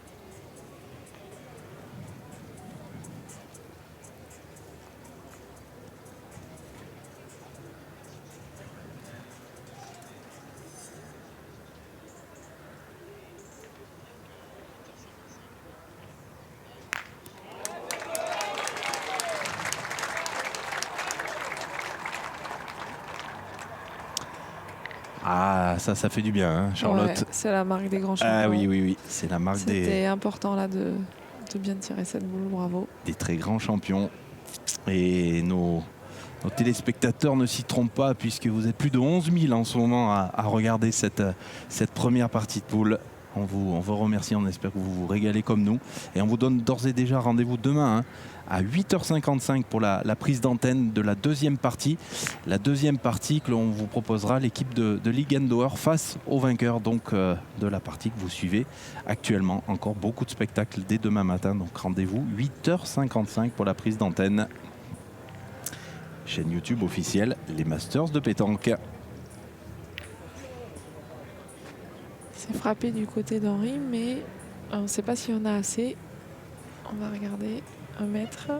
Ah, ça fait du bien, hein, Charlotte. Ouais, c'est la marque des grands champions. Ah oui, c'est la marque C'était important là de bien tirer cette boule, bravo. Des très grands champions. Et nos téléspectateurs ne s'y trompent pas puisque vous êtes plus de 11 000 en ce moment à regarder cette première partie de poule. On vous remercie, on espère que vous vous régalez comme nous. Et on vous donne d'ores et déjà rendez-vous demain à 8h55 pour la prise d'antenne de la deuxième partie. La deuxième partie que l'on vous proposera l'équipe de Ligue Indoor face au vainqueur donc, de la partie que vous suivez actuellement. Encore beaucoup de spectacles dès demain matin. Donc rendez-vous 8h55 pour la prise d'antenne. Chaîne YouTube officielle, les Masters de pétanque. C'est frappé du côté d'Henri, mais on ne sait pas s'il y en a assez. On va regarder. 1 mètre.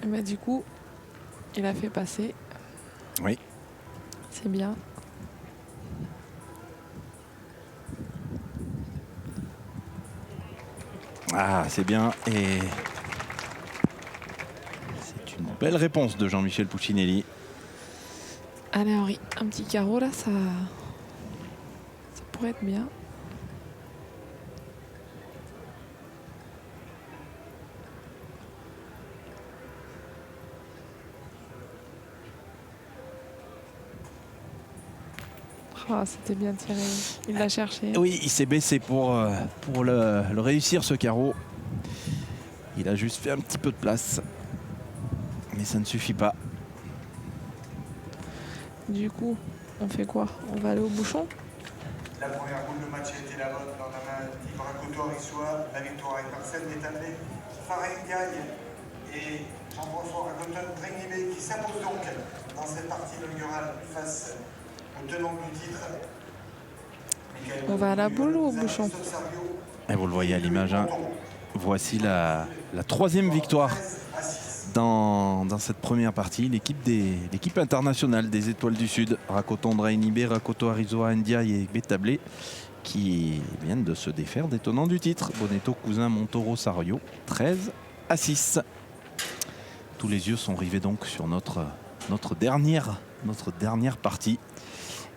Mais du coup, il a fait passer. Oui. C'est bien. Ah, c'est bien. Et c'est une belle réponse de Jean-Michel Puccinelli. Allez Henri, un petit carreau là, ça pourrait être bien. Ah, c'était bien tiré. Il l'a cherché. Oui, il s'est baissé pour le réussir ce carreau. Il a juste fait un petit peu de place. Mais ça ne suffit pas. Du coup, on fait quoi? On va aller au bouchon? La première boule de match a été la bonne dans la main d'Yves Racoto-Arisois. La victoire est parcelle d'établir Farid Gagne et Jean-François Racoton-Drengibé qui s'imposent donc dans cette partie inaugurale face au tenant du titre. On va à la boule ou au bouchon? Et vous le voyez à l'image, hein. Voici la troisième victoire dans cette première partie. L'équipe internationale des Étoiles du Sud, Racoton-Drengibé, Racoto-Arisoa, Ndiaye et Betablé, qui viennent de se défaire des tenants du titre. Bonetto, Cousin, Montoro, Sario, 13-6. Tous les yeux sont rivés donc sur notre dernière partie.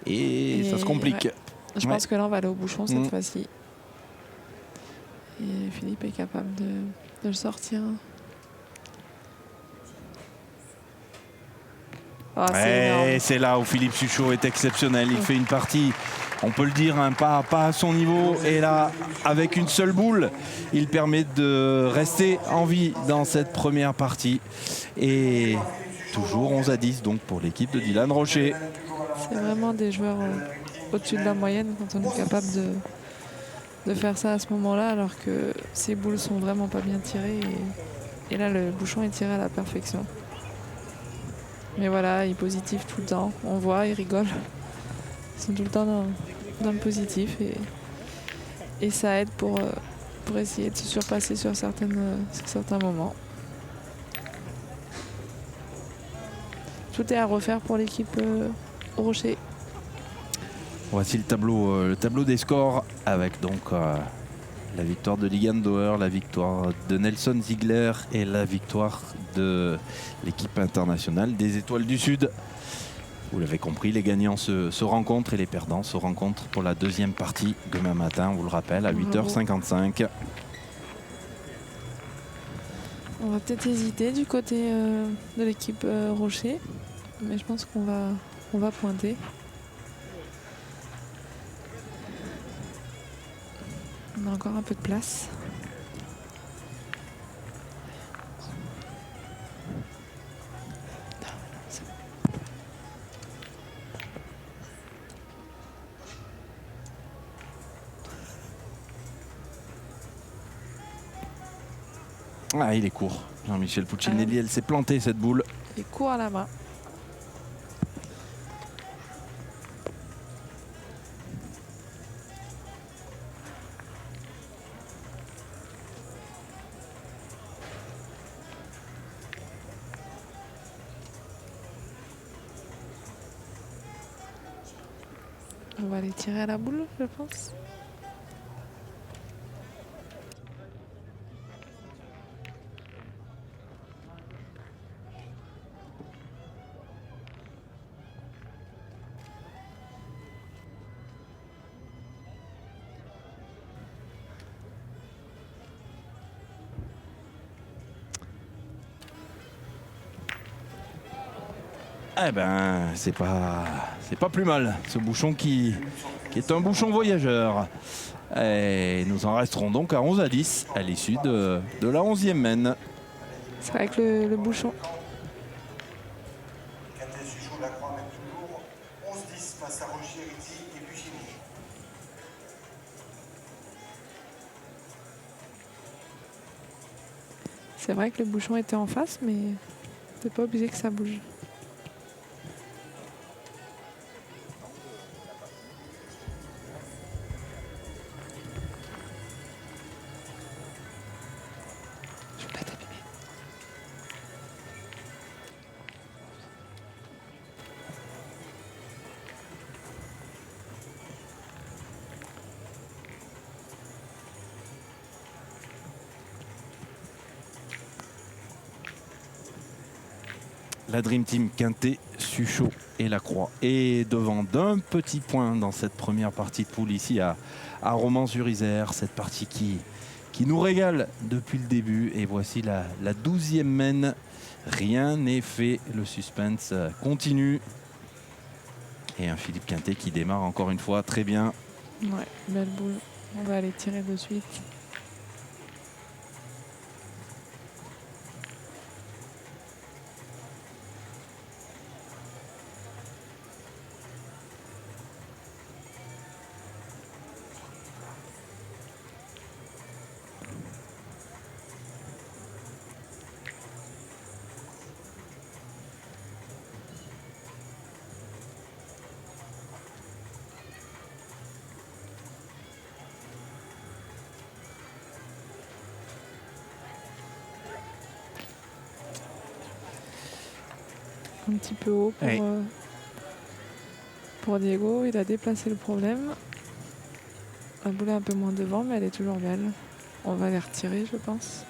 Et ça se complique. Ouais. Je pense que là, on va aller au bouchon cette fois-ci. Et Philippe est capable de le sortir. Oh, c'est là où Philippe Suchot est exceptionnel. Il fait une partie, on peut le dire, hein, pas à son niveau. Et là, avec une seule boule, il permet de rester en vie dans cette première partie. Et toujours 11-10 donc pour l'équipe de Dylan Rocher. C'est vraiment des joueurs au-dessus de la moyenne quand on est capable de faire ça à ce moment-là, alors que ces boules sont vraiment pas bien tirées. Et là, le bouchon est tiré à la perfection. Mais voilà, il est positif tout le temps. On voit, il rigole. Ils sont tout le temps dans le positif. Et ça aide pour essayer de se surpasser sur certains moments. Tout est à refaire pour l'équipe Rocher. Voici le tableau des scores avec donc la victoire de Ligan Dauer, la victoire de Nelson Ziegler et la victoire de l'équipe internationale des Étoiles du Sud. Vous l'avez compris, les gagnants se rencontrent et les perdants se rencontrent pour la deuxième partie demain matin, on vous le rappelle, à 8h55. On va peut-être hésiter du côté de l'équipe Rocher, mais je pense qu'on va pointer. On a encore un peu de place. Ah, il est court. Jean-Michel Puccinelli, elle s'est plantée cette boule. Il court à la main. On va aller tirer à la boule, je pense. Eh ben, c'est pas plus mal. Ce bouchon qui est un bouchon voyageur. Et nous en resterons donc à 11-10 à l'issue de la 11e mène. C'est vrai que le bouchon. Catel Suchot, la croix même plus lourd. 11-10 face à Rocher, Rizzi et Puccini. C'est vrai que le bouchon était en face, mais c'est pas obligé que ça bouge. La Dream Team Quintet, Suchot et Lacroix. Et devant d'un petit point dans cette première partie de poule ici à Romans-sur-Isère. Cette partie qui nous régale depuis le début. Et voici la 12e mène. Rien n'est fait. Le suspense continue. Et un Philippe Quintet qui démarre encore une fois très bien. Ouais, belle boule. On va aller tirer de suite. Un petit peu haut pour Diego. Il a déplacé le problème. La boule est un peu moins devant, mais elle est toujours belle. On va les retirer, je pense.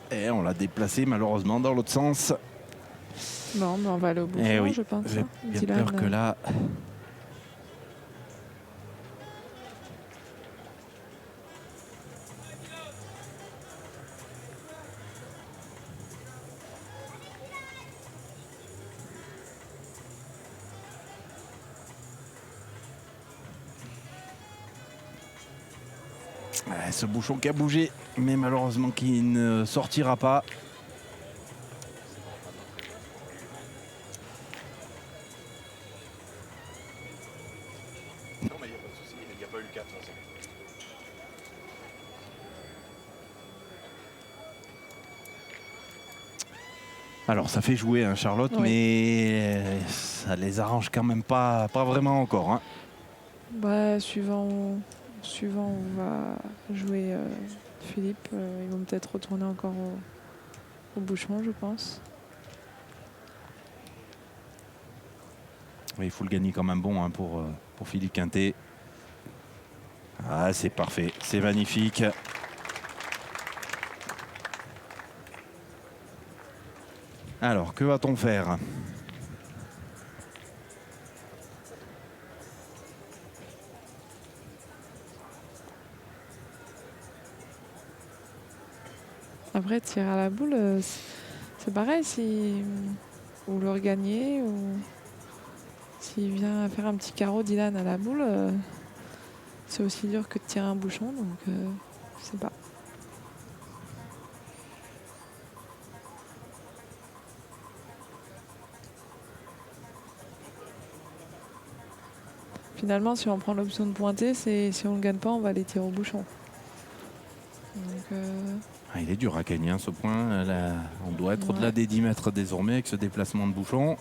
Et on l'a déplacé malheureusement dans l'autre sens. Non, mais on va aller au bout, Oui, je pense. j'ai bien peur que là... Ouais, ce bouchon qui a bougé, mais malheureusement qui ne sortira pas. Non, mais il n'y a pas de souci, il n'y a pas eu le cas de toute façon. Alors ça fait jouer hein, Charlotte, Oui. mais ça les arrange quand même pas vraiment encore. Hein. Bah, suivant où va jouer Philippe, ils vont peut-être retourner encore au bouchon, je pense. Oui, il faut le gagner comme un bon hein, pour Philippe Quintet. Ah, c'est parfait, c'est magnifique. Alors, que va-t-on faire ? Après, tirer à la boule, c'est pareil. Si vous le regagnez ou s'il vient faire un petit carreau Dylan à la boule, c'est aussi dur que de tirer un bouchon. Donc, je sais pas. Finalement, si on prend l'option de pointer, c'est si on ne gagne pas, on va les tirer au bouchon. Donc, ah, il est dur à gagner hein, ce point. Là, on doit être Ouais. au-delà des 10 mètres désormais avec ce déplacement de bouchon.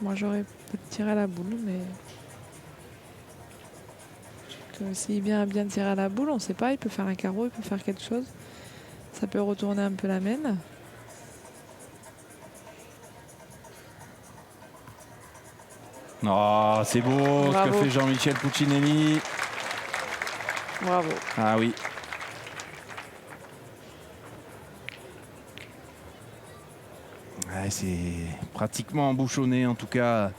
moi, j'aurais peut-être tiré à la boule, mais s'il vient bien tirer à la boule, on ne sait pas. Il peut faire un carreau, il peut faire quelque chose. Ça peut retourner un peu la main. Oh, c'est beau ce que Bravo. fait Jean-Michel Puccinelli. Bravo. Ah oui. Ouais, c'est pratiquement embouchonné en tout cas.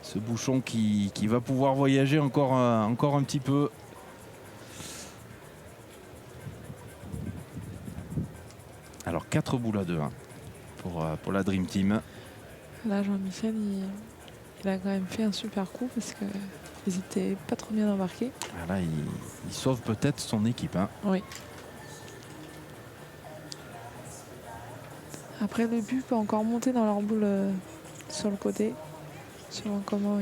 Ce bouchon qui va pouvoir voyager encore un petit peu. Alors 4 boules à 2 hein, pour la Dream Team. Là, Jean-Michel, il a quand même fait un super coup parce qu'ils n'étaient pas trop bien embarqués. Ah là, il sauve peut-être son équipe. Hein. Oui. Après, le but peut encore monter dans leur boule sur le côté. Selon comment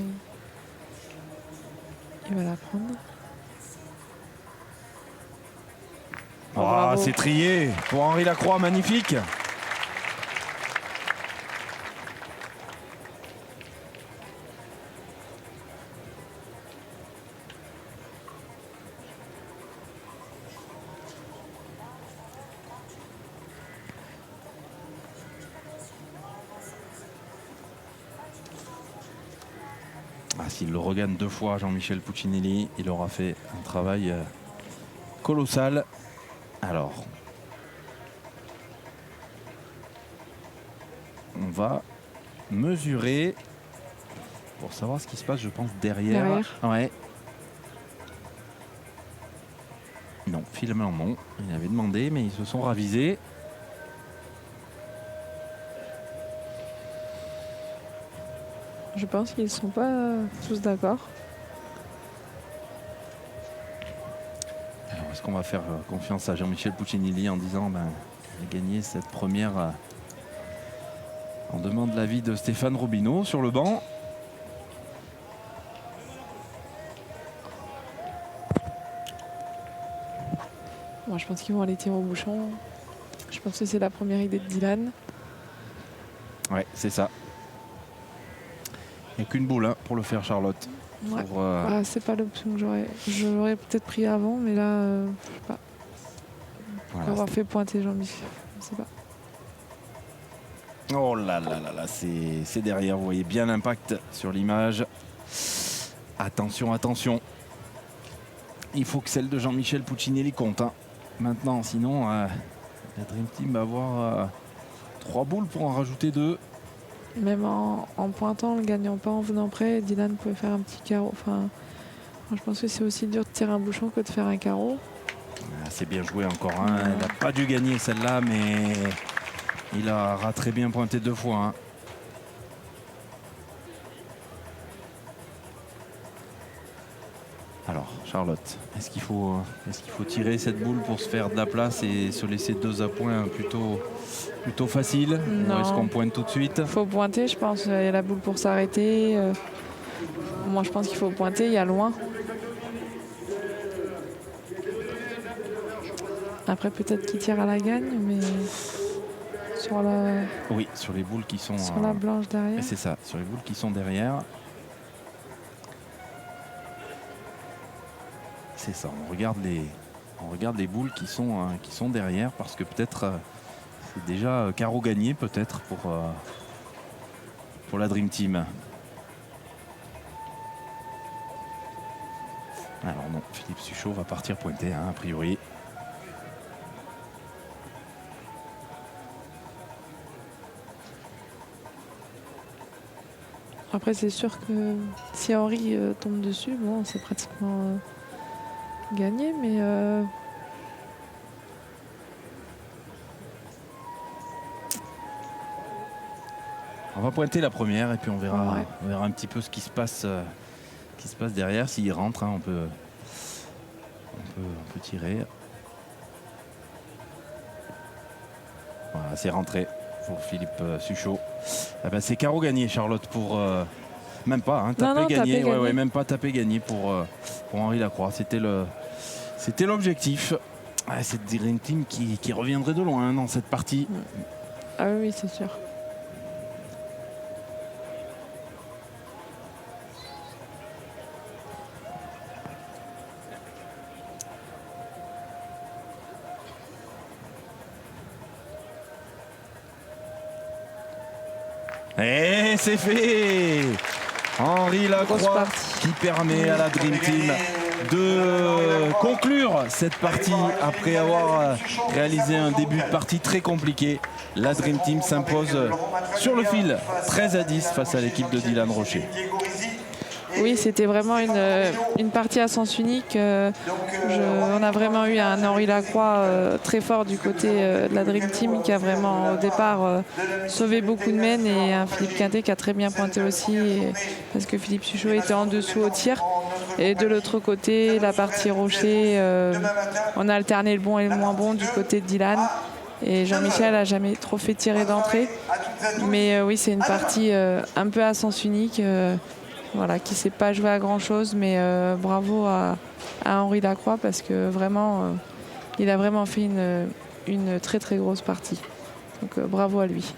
il va la prendre. Oh, Bravo. c'est trié pour Henri Lacroix, magnifique. Ah, s'il le regagne 2 fois, Jean-Michel Puccinelli, il aura fait un travail colossal. Alors, on va mesurer pour savoir ce qui se passe, je pense, derrière. Ouais. Non, finalement non. Il avait demandé, mais ils se sont ravisés. Je pense qu'ils ne sont pas tous d'accord. Alors, est-ce qu'on va faire confiance à Jean-Michel Puccinelli en disant il a gagné cette première. On demande l'avis de Stéphane Robineau sur le banc. Moi, je pense qu'ils vont aller tirer au bouchon. Je pense que c'est la première idée de Dylan. Ouais, c'est ça. Il n'y a qu'une boule pour le faire, Charlotte. Ouais. C'est pas l'option que j'aurais. Je l'aurais peut-être pris avant, mais là, je sais pas. Voilà, avoir fait pointer Jean-Michel, je sais pas. Oh là là là là, c'est derrière. Vous voyez bien l'impact sur l'image. Attention, attention. Il faut que celle de Jean-Michel Puccinelli compte. Maintenant, sinon, la Dream Team va avoir 3 boules pour en rajouter 2. Même en pointant, le gagnant pas en venant près, Dylan pouvait faire un petit carreau. Enfin, je pense que c'est aussi dur de tirer un bouchon que de faire un carreau. C'est bien joué encore. Il n'a pas dû gagner celle-là, mais il aura très bien pointé 2 fois. Alors, Charlotte, est-ce qu'il faut tirer cette boule pour se faire de la place et se laisser 2 à points plutôt facile? Non. Ou est-ce qu'on pointe tout de suite? Il faut pointer, je pense. Il y a la boule pour s'arrêter. Moi, je pense qu'il faut pointer. Il y a loin. Après, peut-être qu'il tire à la gagne, mais sur la. Oui, sur les boules qui sont. Sur la blanche derrière. C'est ça, sur les boules qui sont derrière. C'est ça, on regarde les boules qui sont derrière parce que peut-être c'est déjà carreau gagné peut-être pour la Dream Team. Alors non, Philippe Suchot va partir pointer a priori. Après, c'est sûr que si Henri tombe dessus, bon, c'est pratiquement gagné, mais on va pointer la première et puis on verra, ouais. On verra un petit peu ce qui se passe derrière. S'il rentre, on peut tirer. Voilà, c'est rentré pour Philippe Suchot. C'est carreau gagné, Charlotte, pour même pas taper gagné. Ouais, même pas taper gagné pour Henri Lacroix. C'était l'objectif. Cette Dream Team qui reviendrait de loin dans cette partie. Ah oui, c'est sûr. Et c'est fait! Henri Lacroix qui permet à la Dream Team de conclure cette partie après avoir réalisé un début de partie très compliqué. La Dream Team s'impose sur le fil 13-10 face à l'équipe de Dylan Rocher. Oui, c'était vraiment une partie à sens unique. On a vraiment eu un Henri Lacroix très fort du côté de la Dream Team qui a vraiment au départ sauvé beaucoup de mènes et un Philippe Quintet qui a très bien pointé aussi parce que Philippe Suchot était en dessous au tir. Et de l'autre côté, la partie Rocher, on a alterné le bon et le moins bon du côté de Dylan. Et Jean-Michel n'a jamais trop fait tirer d'entrée. Mais oui, c'est une partie un peu à sens unique. Voilà, qui ne s'est pas joué à grand chose, mais bravo à Henri Lacroix parce que vraiment, il a vraiment fait une très très grosse partie. Donc bravo à lui.